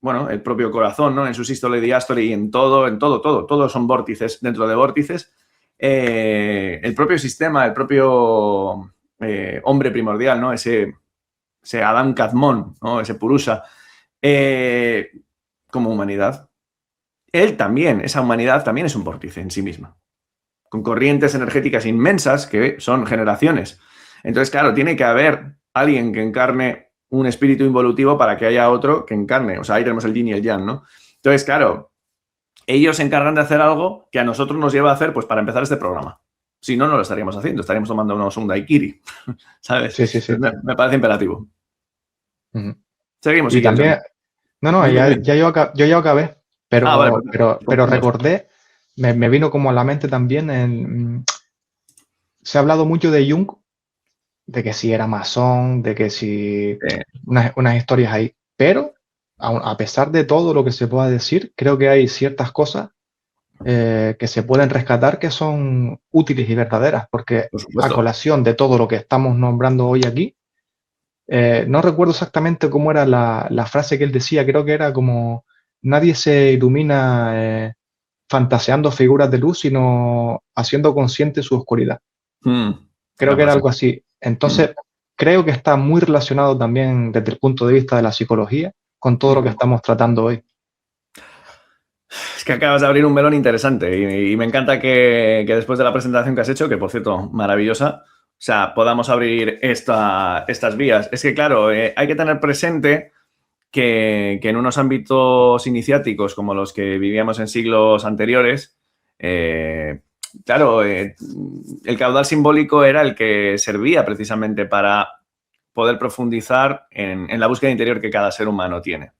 bueno, el propio corazón, ¿no? En su sístole, diástole y en todo, todos son vórtices dentro de vórtices. El propio sistema, el propio hombre primordial, ¿no? Ese Adán Kadmon, ¿no? Ese Purusha, como humanidad. Él también, esa humanidad también es un vórtice en sí misma, con corrientes energéticas inmensas que son generaciones. Entonces, claro, tiene que haber alguien que encarne un espíritu involutivo para que haya otro que encarne. O sea, ahí tenemos el yin y el yang, ¿no? Entonces, claro, ellos se encargan de hacer algo que a nosotros nos lleva a hacer, pues, para empezar este programa. Si no, no lo estaríamos haciendo. Estaríamos tomándonos un daiquiri, ¿sabes? Sí. Me parece imperativo. Seguimos, Y si quieres. también, no, yo ya acabé, Vale, pero recordé, me vino como a la mente también, se ha hablado mucho de Jung, de que si era masón, de que si unas historias ahí, pero a pesar de todo lo que se pueda decir, creo que hay ciertas cosas que se pueden rescatar que son útiles y verdaderas, porque a colación de todo lo que estamos nombrando hoy aquí, no recuerdo exactamente cómo era la frase que él decía, creo que era como, nadie se ilumina fantaseando figuras de luz, sino haciendo consciente su oscuridad. Creo que era algo así. Entonces, creo que está muy relacionado también desde el punto de vista de la psicología con todo lo que estamos tratando hoy. Es que acabas de abrir un melón interesante y me encanta que después de la presentación que has hecho, que por cierto, maravillosa, o sea, podamos abrir estas vías. Es que, claro, hay que tener presente que en unos ámbitos iniciáticos como los que vivíamos en siglos anteriores, claro, el caudal simbólico era el que servía precisamente para poder profundizar en la búsqueda interior que cada ser humano tiene,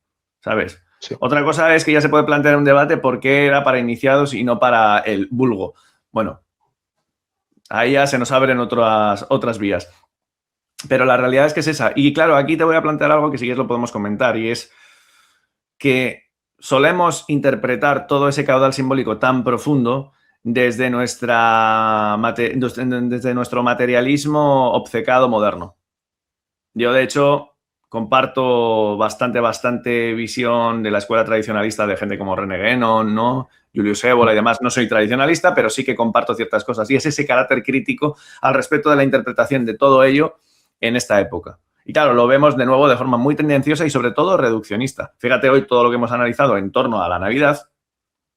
¿sabes? Sí. Otra cosa es que ya se puede plantear un debate por qué era para iniciados y no para el vulgo. Bueno, ahí ya se nos abren otras vías. Pero la realidad es que es esa. Y claro, aquí te voy a plantear algo que si quieres lo podemos comentar, y es que solemos interpretar todo ese caudal simbólico tan profundo desde nuestro materialismo obcecado moderno. Yo, de hecho, comparto bastante visión de la escuela tradicionalista de gente como René Guénon, ¿no? Julius Evola y demás. No soy tradicionalista, pero sí que comparto ciertas cosas. Y es ese carácter crítico al respecto de la interpretación de todo ello en esta época. Y claro, lo vemos de nuevo de forma muy tendenciosa y sobre todo reduccionista. Fíjate hoy todo lo que hemos analizado en torno a la Navidad,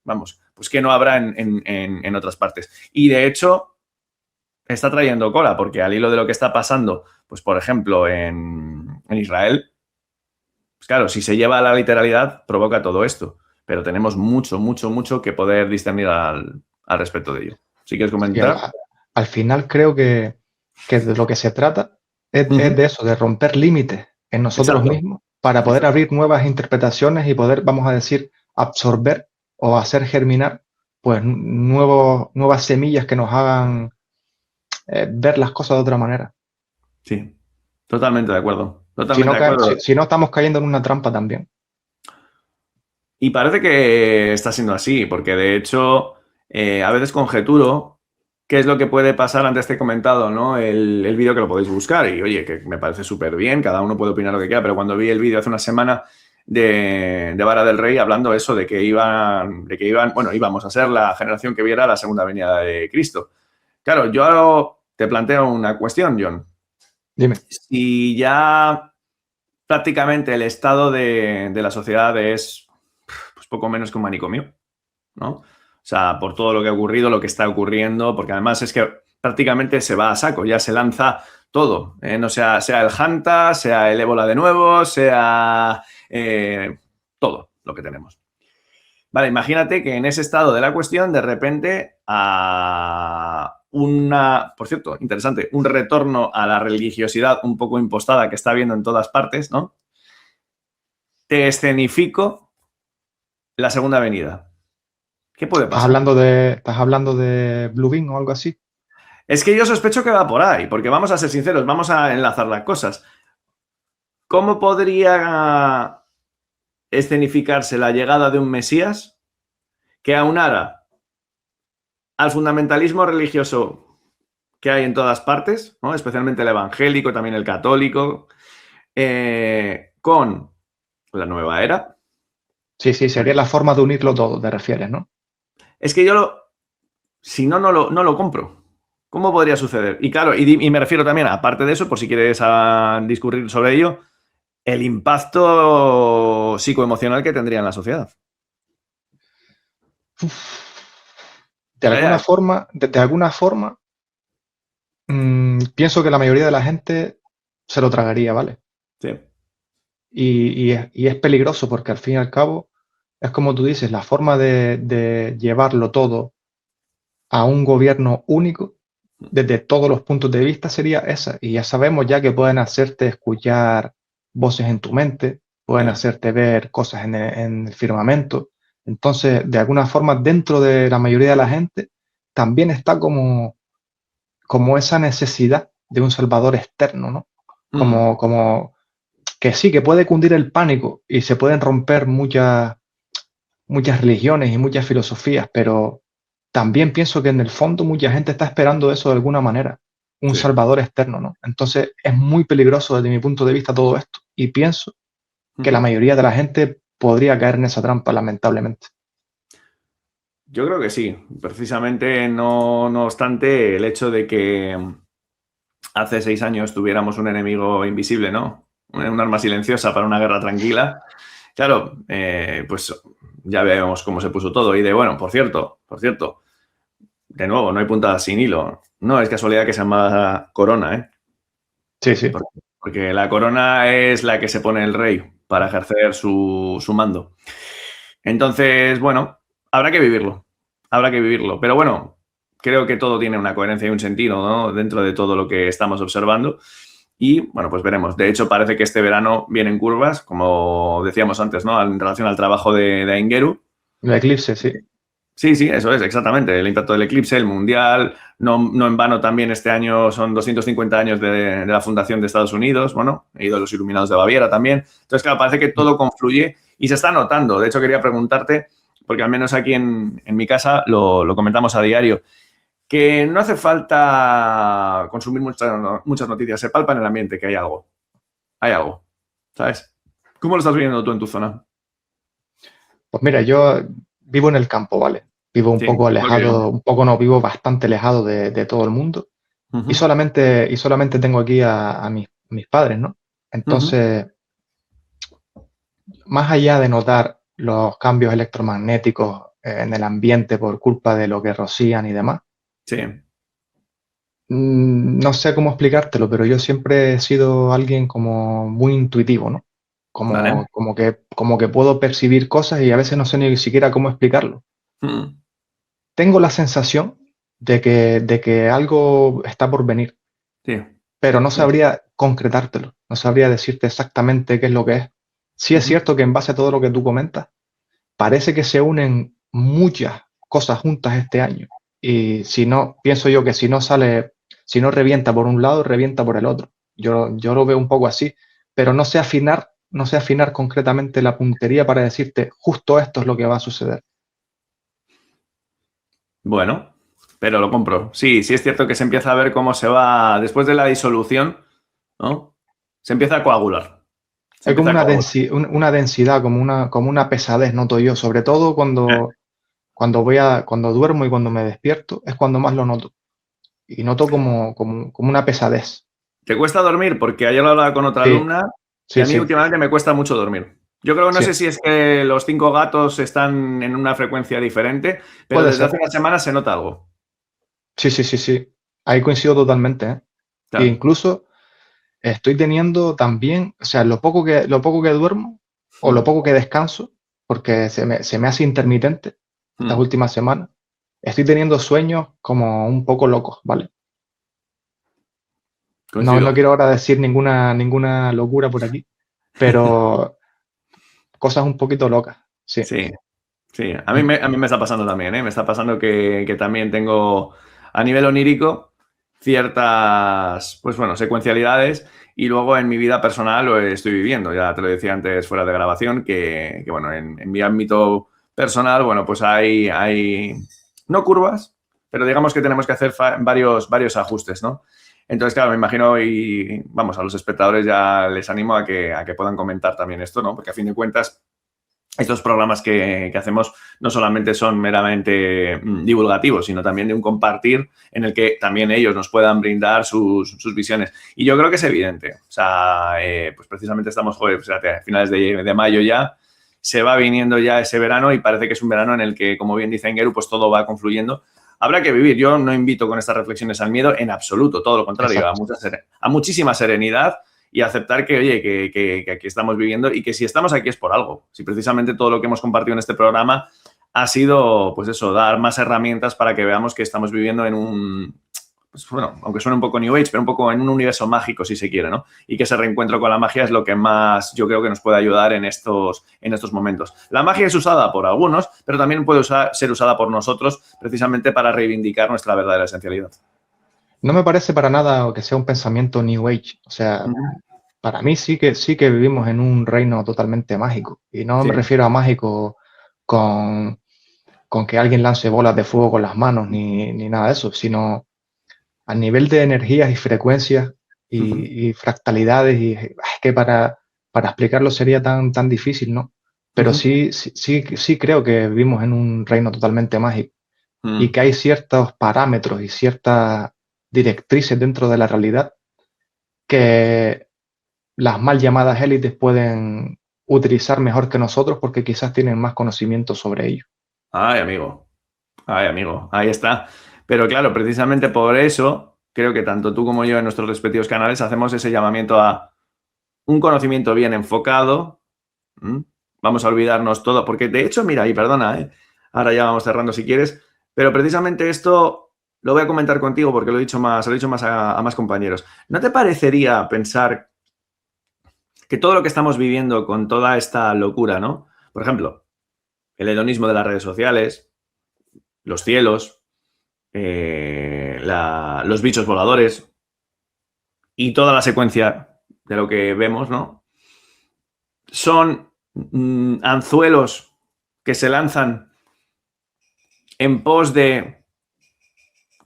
vamos, pues que no habrá en otras partes. Y de hecho, está trayendo cola, porque al hilo de lo que está pasando, pues por ejemplo, en Israel, pues claro, si se lleva a la literalidad, provoca todo esto. Pero tenemos mucho que poder discernir al respecto de ello. ¿Sí quieres comentar? Sí, al final creo que de lo que se trata es de eso, de romper límites en nosotros mismos para poder abrir nuevas interpretaciones y poder, vamos a decir, absorber o hacer germinar pues nuevas semillas que nos hagan ver las cosas de otra manera. Sí, totalmente de acuerdo. Si no, estamos cayendo en una trampa también. Y parece que está siendo así, porque de hecho, a veces conjeturo qué es lo que puede pasar. Antes te he comentado, ¿no? El vídeo que lo podéis buscar y, oye, que me parece súper bien, cada uno puede opinar lo que quiera, pero cuando vi el vídeo hace una semana de Vara del Rey hablando eso, de que íbamos a ser la generación que viera la segunda venida de Cristo. Claro, yo te planteo una cuestión, John. Dime. Si ya prácticamente el estado de la sociedad es pues poco menos que un manicomio, ¿no? O sea, por todo lo que ha ocurrido, lo que está ocurriendo, porque además es que prácticamente se va a saco, ya se lanza todo, no sea el Hanta, sea el ébola de nuevo, sea todo lo que tenemos. Vale, imagínate que en ese estado de la cuestión, de repente, por cierto, interesante, un retorno a la religiosidad un poco impostada que está habiendo en todas partes, ¿no? Te escenifico la segunda venida. ¿Qué puede pasar? ¿Estás hablando de Blue Bean o algo así? Es que yo sospecho que va por ahí, porque vamos a ser sinceros, vamos a enlazar las cosas. ¿Cómo podría escenificarse la llegada de un Mesías que aunara al fundamentalismo religioso que hay en todas partes, ¿no? Especialmente el evangélico, también el católico, con la nueva era. Sí, sí, sería la forma de unirlo todo, te refieres, ¿no? Es que si no, no lo compro. ¿Cómo podría suceder? Y claro, y me refiero también, aparte de eso, por si quieres discurrir sobre ello, el impacto psicoemocional que tendría en la sociedad. De alguna forma, pienso que la mayoría de la gente se lo tragaría, ¿vale? Sí. Y es peligroso porque al fin y al cabo, es como tú dices, la forma de llevarlo todo a un gobierno único, desde todos los puntos de vista, sería esa. Y ya sabemos ya que pueden hacerte escuchar voces en tu mente, pueden Sí. hacerte ver cosas en el firmamento. Entonces, de alguna forma, dentro de la mayoría de la gente, también está como esa necesidad de un salvador externo, ¿no? Como que sí, que puede cundir el pánico y se pueden romper muchas religiones y muchas filosofías, pero también pienso que en el fondo mucha gente está esperando eso de alguna manera, un Sí. salvador externo, ¿no? Entonces es muy peligroso desde mi punto de vista todo esto y pienso que la mayoría de la gente podría caer en esa trampa, lamentablemente. Yo creo que sí. Precisamente, no obstante, el hecho de que hace 6 años tuviéramos un enemigo invisible, ¿no? Un arma silenciosa para una guerra tranquila. Claro, pues ya vemos cómo se puso todo. Y bueno, por cierto, de nuevo, no hay puntada sin hilo. No es casualidad que se llama corona, ¿eh? Sí, sí. Porque la corona es la que se pone el rey para ejercer su mando. Entonces, bueno, habrá que vivirlo. Habrá que vivirlo. Pero bueno, creo que todo tiene una coherencia y un sentido, ¿no? Dentro de todo lo que estamos observando. Y bueno, pues veremos. De hecho, parece que este verano vienen curvas, como decíamos antes, ¿no? En relación al trabajo de Aingeru. El eclipse, sí. Sí, sí, eso es, exactamente. El impacto del eclipse, el mundial. No en vano también este año son 250 años de la fundación de Estados Unidos. Bueno, he ido a los Iluminados de Baviera también. Entonces, claro, parece que todo confluye y se está notando. De hecho, quería preguntarte, porque al menos aquí en mi casa lo comentamos a diario, que no hace falta consumir muchas noticias. Se palpa en el ambiente que hay algo. Hay algo, ¿sabes? ¿Cómo lo estás viviendo tú en tu zona? Pues mira, yo vivo en el campo, ¿vale? Vivo un Sí, poco igual que yo. alejado, un poco no, vivo bastante alejado de todo el mundo y Ujú, solamente tengo aquí a mis padres, ¿no? ujú. Entonces, más allá de notar los cambios electromagnéticos en el ambiente por culpa de lo que rocían y demás, Sí, no sé cómo explicártelo, pero yo siempre he sido alguien como muy intuitivo, ¿no? vale. Como que puedo percibir cosas y a veces no sé ni siquiera cómo explicarlo. Mm, Tengo la sensación de que algo está por venir, sí. pero no Sí. sabría concretártelo, no sabría decirte exactamente qué es lo que es. Sí es Ujú. cierto que en base a todo lo que tú comentas, parece que se unen muchas cosas juntas este año. Y si no, pienso yo que si no revienta por un lado, revienta por el otro. Yo lo veo un poco así, pero no sé afinar concretamente la puntería para decirte justo esto es lo que va a suceder. Bueno, pero lo compro. Sí, sí es cierto que se empieza a ver cómo se va, después de la disolución, ¿no? Se empieza a coagular. Se Hay como empieza a una, coagular. una densidad, como una pesadez, noto yo, sobre todo cuando duermo y cuando me despierto, es cuando más lo noto. Y noto como una pesadez. ¿Te cuesta dormir? Porque ayer lo hablaba con otra Sí, alumna y sí, a mí sí, últimamente me cuesta mucho dormir. Yo creo que no sí. sé si es que los 5 gatos están en una frecuencia diferente, pero Puede desde hace ser. una semana se nota algo. Sí, sí, sí, sí. Ahí coincido totalmente, ¿eh? E Claro. incluso estoy teniendo también, o sea, lo poco que duermo o lo Mm, poco que descanso, porque se me hace intermitente estas mm. últimas semanas, estoy teniendo sueños como un poco locos, ¿vale? No Coincido. quiero ahora decir ninguna locura por aquí, pero cosas un poquito locas, sí. Sí, sí. A mí me está pasando también, ¿eh? Me está pasando que también tengo a nivel onírico ciertas, pues bueno, secuencialidades y luego en mi vida personal lo estoy viviendo. Ya te lo decía antes fuera de grabación que bueno, en mi ámbito personal, bueno, pues hay no curvas, pero digamos que tenemos que hacer varios ajustes, ¿no? Entonces, claro, me imagino y, vamos, a los espectadores ya les animo a que puedan comentar también esto, ¿no? Porque a fin de cuentas, estos programas que hacemos no solamente son meramente divulgativos, sino también de un compartir en el que también ellos nos puedan brindar sus visiones. Y yo creo que es evidente. O sea, pues precisamente estamos, pues, a finales de mayo ya, se va viniendo ya ese verano y parece que es un verano en el que, como bien dice Engeru, pues todo va confluyendo. Habrá que vivir. Yo no invito con estas reflexiones al miedo en absoluto, todo lo contrario, a muchísima serenidad y aceptar que, oye, que aquí estamos viviendo y que si estamos aquí es por algo. Si precisamente todo lo que hemos compartido en este programa ha sido, pues eso, dar más herramientas para que veamos que estamos viviendo en un, pues bueno, aunque suene un poco New Age, pero un poco en un universo mágico, si se quiere, ¿no? Y que ese reencuentro con la magia es lo que más yo creo que nos puede ayudar en estos momentos. La magia es usada por algunos, pero también puede ser usada por nosotros precisamente para reivindicar nuestra verdadera esencialidad. No me parece para nada que sea un pensamiento New Age. O sea, para mí sí que vivimos en un reino totalmente mágico. Y no me refiero a mágico con que alguien lance bolas de fuego con las manos ni nada de eso, sino a nivel de energías y frecuencias y fractalidades. Y es que para explicarlo sería tan difícil, ¿no? Pero sí creo que vivimos en un reino totalmente mágico y que hay ciertos parámetros y ciertas directrices dentro de la realidad que las mal llamadas élites pueden utilizar mejor que nosotros porque quizás tienen más conocimiento sobre ello. Ay, amigo. Ay, amigo. Ahí está. Pero claro, precisamente por eso creo que tanto tú como yo en nuestros respectivos canales hacemos ese llamamiento a un conocimiento bien enfocado. Vamos a olvidarnos todo, porque de hecho, mira, y perdona, ahora ya vamos cerrando si quieres, pero precisamente esto lo voy a comentar contigo porque lo he dicho más a más compañeros. ¿No te parecería pensar que todo lo que estamos viviendo con toda esta locura, ¿no? Por ejemplo, el hedonismo de las redes sociales, los cielos, los bichos voladores y toda la secuencia de lo que vemos, ¿no? Son anzuelos que se lanzan en pos de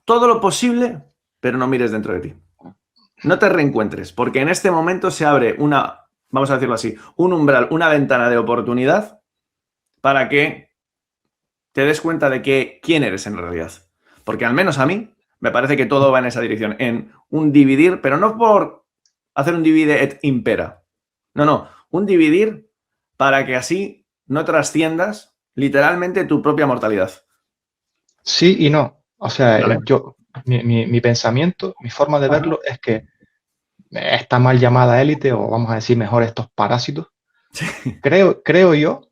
todo lo posible, pero no mires dentro de ti. No te reencuentres, porque en este momento se abre vamos a decirlo así, un umbral, una ventana de oportunidad para que te des cuenta de quién eres en realidad. Porque al menos a mí me parece que todo va en esa dirección, en un dividir, pero no por hacer un divide et impera. No, un dividir para que así no trasciendas literalmente tu propia mortalidad. Sí y no. O sea, ¿Vale? mi pensamiento, mi forma de verlo es que esta mal llamada élite, o vamos a decir mejor estos parásitos, creo yo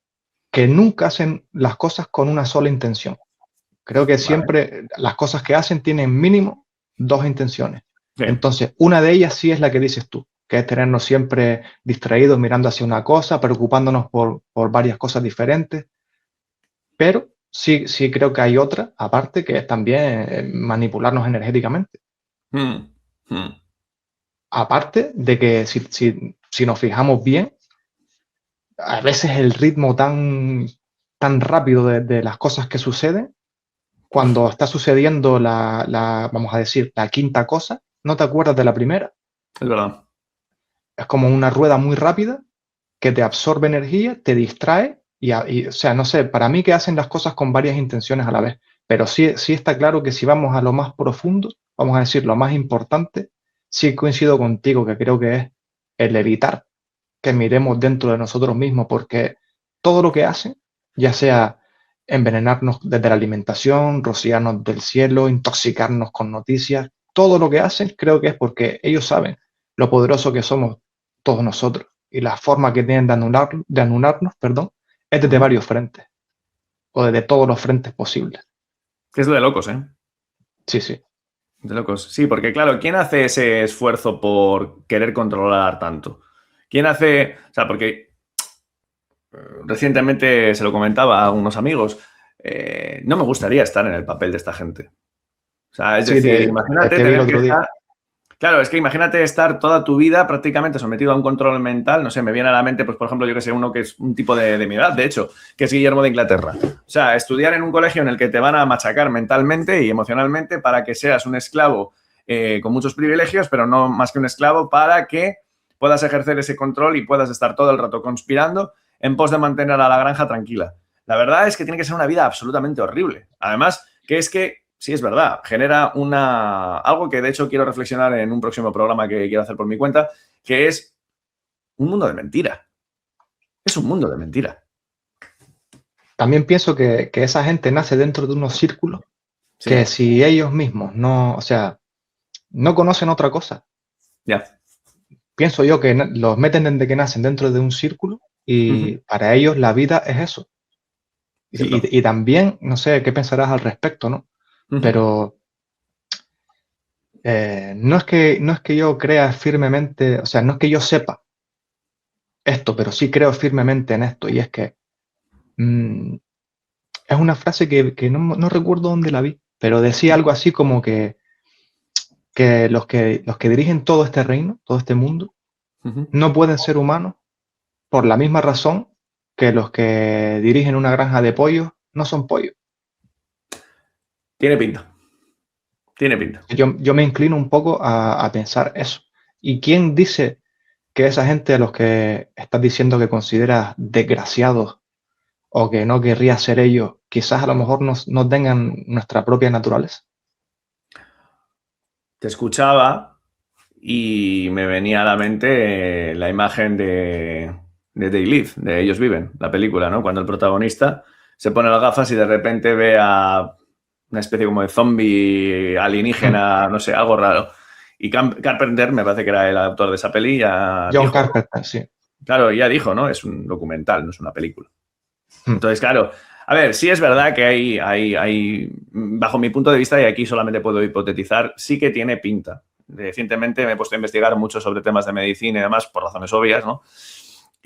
que nunca hacen las cosas con una sola intención. Creo que siempre las cosas que hacen tienen mínimo dos intenciones. Sí. Entonces, una de ellas sí es la que dices tú, que es tenernos siempre distraídos mirando hacia una cosa, preocupándonos por varias cosas diferentes. Pero sí creo que hay otra, aparte, que es también manipularnos energéticamente. Aparte de que si nos fijamos bien, a veces el ritmo tan rápido de las cosas que suceden, cuando está sucediendo vamos a decir, la quinta cosa, no te acuerdas de la primera. Es verdad. Es como una rueda muy rápida que te absorbe energía, te distrae o sea, no sé, para mí que hacen las cosas con varias intenciones a la vez, pero sí está claro que si vamos a lo más profundo, vamos a decir lo más importante, sí coincido contigo que creo que es el evitar que miremos dentro de nosotros mismos, porque todo lo que hacen, ya sea envenenarnos desde la alimentación, rociarnos del cielo, intoxicarnos con noticias, todo lo que hacen creo que es porque ellos saben lo poderoso que somos todos nosotros y la forma que tienen de anularnos, es desde varios frentes o desde todos los frentes posibles. Que es de locos, ¿eh? Sí. De locos. Sí, porque claro, ¿quién hace ese esfuerzo por querer controlar tanto? ¿Quién hace...? O sea, porque recientemente se lo comentaba a unos amigos, no me gustaría estar en el papel de esta gente. O sea, es decir, imagínate tener que estar... Claro, es que imagínate estar toda tu vida prácticamente sometido a un control mental. No sé, me viene a la mente, pues por ejemplo, yo que sé, uno que es un tipo de mi edad, de hecho, que es Guillermo de Inglaterra. O sea, estudiar en un colegio en el que te van a machacar mentalmente y emocionalmente para que seas un esclavo con muchos privilegios, pero no más que un esclavo, para que puedas ejercer ese control y puedas estar todo el rato conspirando en pos de mantener a la granja tranquila. La verdad es que tiene que ser una vida absolutamente horrible. Además, que es que sí, es verdad, genera algo que de hecho quiero reflexionar en un próximo programa que quiero hacer por mi cuenta, que es un mundo de mentira. Es un mundo de mentira. También pienso que esa gente nace dentro de unos círculos que Sí, si ellos mismos no, o sea, no conocen otra cosa, ya. pienso yo que los meten desde que nacen dentro de un círculo y Ujú, para ellos la vida es eso. cierto. Y también, no sé qué pensarás al respecto, ¿no? Ujú. Pero no es que yo crea firmemente, o sea, no es que yo sepa esto, pero sí creo firmemente en esto. Y es que mm, es una frase que no recuerdo dónde la vi, pero decía algo así como que los que dirigen todo este reino, todo este mundo, Ujú. no pueden ser humanos por la misma razón que los que dirigen una granja de pollos no son pollos. Tiene pinta. Tiene pinta. Yo me inclino un poco a pensar eso. ¿Y quién dice que esa gente a los que estás diciendo que consideras desgraciados o que no querría ser ellos, quizás a lo mejor no tengan nuestra propia naturaleza? Te escuchaba y me venía a la mente la imagen de They Live, de Ellos Viven, la película, ¿no? Cuando el protagonista se pone las gafas y de repente ve a una especie como de zombie Hmm. alienígena, no sé, algo raro. Y Carpenter, me parece que era el autor de esa peli, ya John dijo, Carpenter, sí. claro, ya dijo, ¿no? Es un documental, no es una película. Hmm. Entonces, claro, a ver, sí es verdad que bajo mi punto de vista, y aquí solamente puedo hipotetizar, sí que tiene pinta. Recientemente me he puesto a investigar mucho sobre temas de medicina y demás, por razones obvias, ¿no?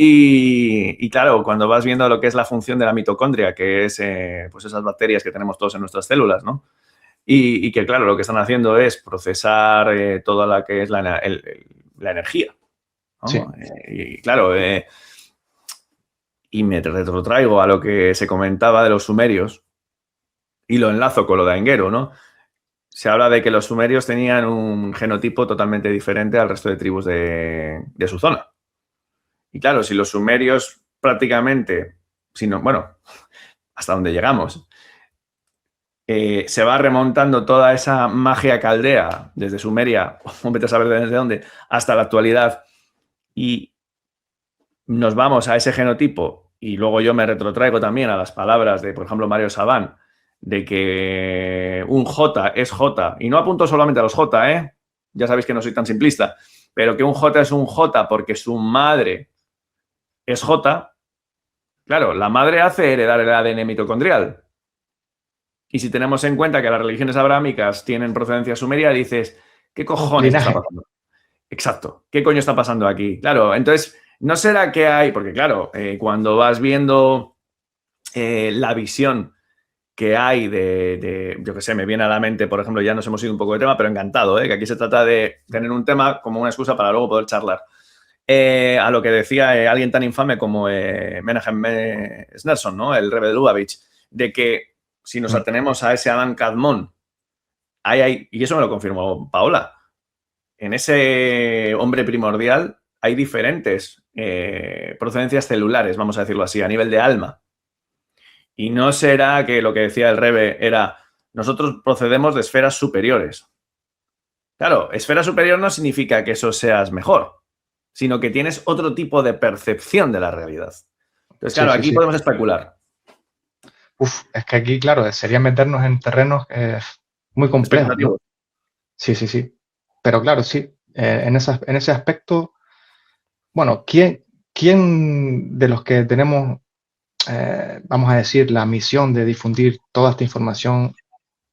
Y claro, cuando vas viendo lo que es la función de la mitocondria, que es pues esas bacterias que tenemos todos en nuestras células, ¿no? Y que, claro, lo que están haciendo es procesar toda la que es la energía, Sí, ¿no? Y claro, y me retrotraigo a lo que se comentaba de los sumerios y lo enlazo con lo de Aingeru, ¿no? Se habla de que los sumerios tenían un genotipo totalmente diferente al resto de tribus de su zona. Y claro, si los sumerios prácticamente, bueno, hasta donde llegamos, se va remontando toda esa magia caldea desde Sumeria, o vete a saber desde dónde, hasta la actualidad, y nos vamos a ese genotipo, y luego yo me retrotraigo también a las palabras de, por ejemplo, Mario Sabán, de que un J es J, y no apunto solamente a los J, ¿eh? Ya sabéis que no soy tan simplista, pero que un J es un J porque su madre es J, claro, la madre hace heredar el ADN mitocondrial. Y si tenemos en cuenta que las religiones abrahámicas tienen procedencia sumeria, dices, ¿qué cojones está linaje. pasando? Exacto. ¿Qué coño está pasando aquí? Claro, entonces, ¿no será que hay? Porque claro, cuando vas viendo la visión que hay yo qué sé, me viene a la mente, por ejemplo, ya nos hemos ido un poco de tema, pero encantado, que aquí se trata de tener un tema como una excusa para luego poder charlar. A lo que decía alguien tan infame como Menahem Snerson, ¿no? El rebe de Lubavitch, de que si nos Hmm. atenemos a ese Adán Kadmon, y eso me lo confirmó Paola, en ese hombre primordial hay diferentes procedencias celulares, vamos a decirlo así, a nivel de alma. Y no será que lo que decía el Rebe era, nosotros procedemos de esferas superiores. Claro, esfera superior no significa que eso seas mejor, sino que tienes otro tipo de percepción de la realidad. Entonces, Sí, claro, sí, aquí sí. podemos especular. Uf, es que aquí, claro, sería meternos en terrenos muy complejos, ¿no? Especulativo. Sí, sí, sí. Pero claro, sí, en ese aspecto, bueno, quién de los que tenemos, vamos a decir, la misión de difundir toda esta información,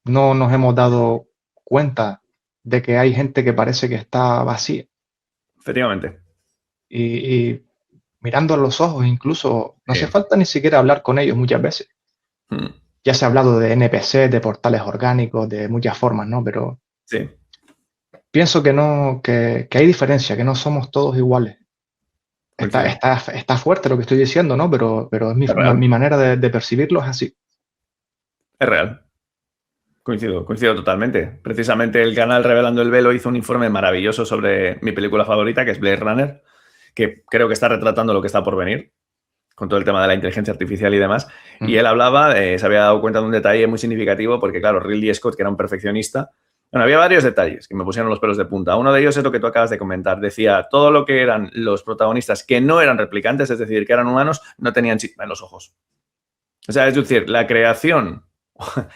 no nos hemos dado cuenta de que hay gente que parece que está vacía? Efectivamente. Y mirando a los ojos, incluso, no hace Sí. falta ni siquiera hablar con ellos muchas veces. Mm. Ya se ha hablado de NPC, de portales orgánicos, de muchas formas, ¿no? Sí. pienso que no, que hay diferencia, que no somos todos iguales. Está fuerte lo que estoy diciendo, ¿no? Pero es mi manera de percibirlo es así. Es real. Coincido totalmente. Precisamente el canal Revelando el Velo hizo un informe maravilloso sobre mi película favorita, que es Blade Runner, que creo que está retratando lo que está por venir, con todo el tema de la inteligencia artificial y demás. Y él hablaba, se había dado cuenta de un detalle muy significativo, porque claro, Ridley Scott, que era un perfeccionista, bueno, había varios detalles que me pusieron los pelos de punta. Uno de ellos es lo que tú acabas de comentar. Decía, todo lo que eran los protagonistas que no eran replicantes, es decir, que eran humanos, no tenían chispa en los ojos. O sea, es decir, la creación,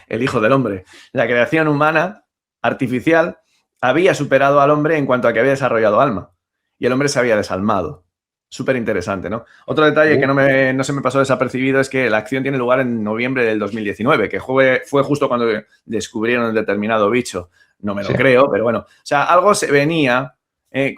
el hijo del hombre, la creación humana, artificial, había superado al hombre en cuanto a que había desarrollado alma. Y el hombre se había desalmado. Súper interesante, ¿no? Otro detalle que no se me pasó desapercibido es que la acción tiene lugar en noviembre del 2019, que fue justo cuando descubrieron el determinado bicho. No me lo creo, pero bueno. O sea, algo se venía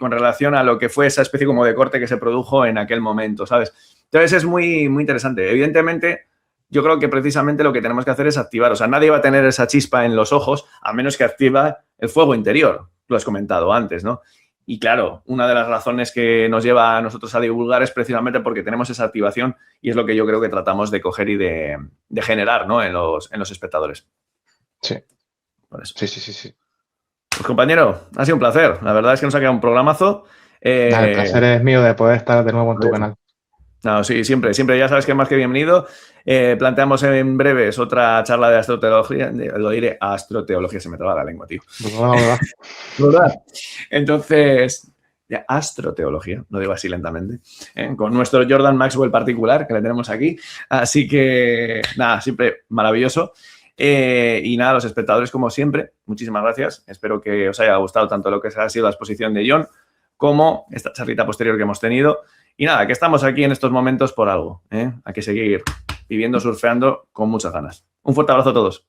con relación a lo que fue esa especie como de corte que se produjo en aquel momento, ¿sabes? Entonces es muy, muy interesante. Evidentemente, yo creo que precisamente lo que tenemos que hacer es activar. O sea, nadie va a tener esa chispa en los ojos a menos que activa el fuego interior. Lo has comentado antes, ¿no? Y claro, una de las razones que nos lleva a nosotros a divulgar es precisamente porque tenemos esa activación y es lo que yo creo que tratamos de coger y de generar, ¿no? en los espectadores. Sí. Por eso. Sí. Pues compañero, ha sido un placer. La verdad es que nos ha quedado un programazo. El placer es mío de poder estar de nuevo en tu canal. No, sí, siempre ya sabes que es más que bienvenido. Planteamos en breves otra charla de astroteología. Lo diré, astroteología, se me traba la lengua, tío. ¿Verdad? Entonces, astroteología, lo digo así lentamente, con nuestro Jordan Maxwell particular que le tenemos aquí. Así que, nada, siempre maravilloso. Y nada, los espectadores, como siempre, muchísimas gracias. Espero que os haya gustado tanto lo que ha sido la exposición de Jon como esta charlita posterior que hemos tenido. Y nada, que estamos aquí en estos momentos por algo. Hay que seguir viviendo, surfeando con muchas ganas. Un fuerte abrazo a todos.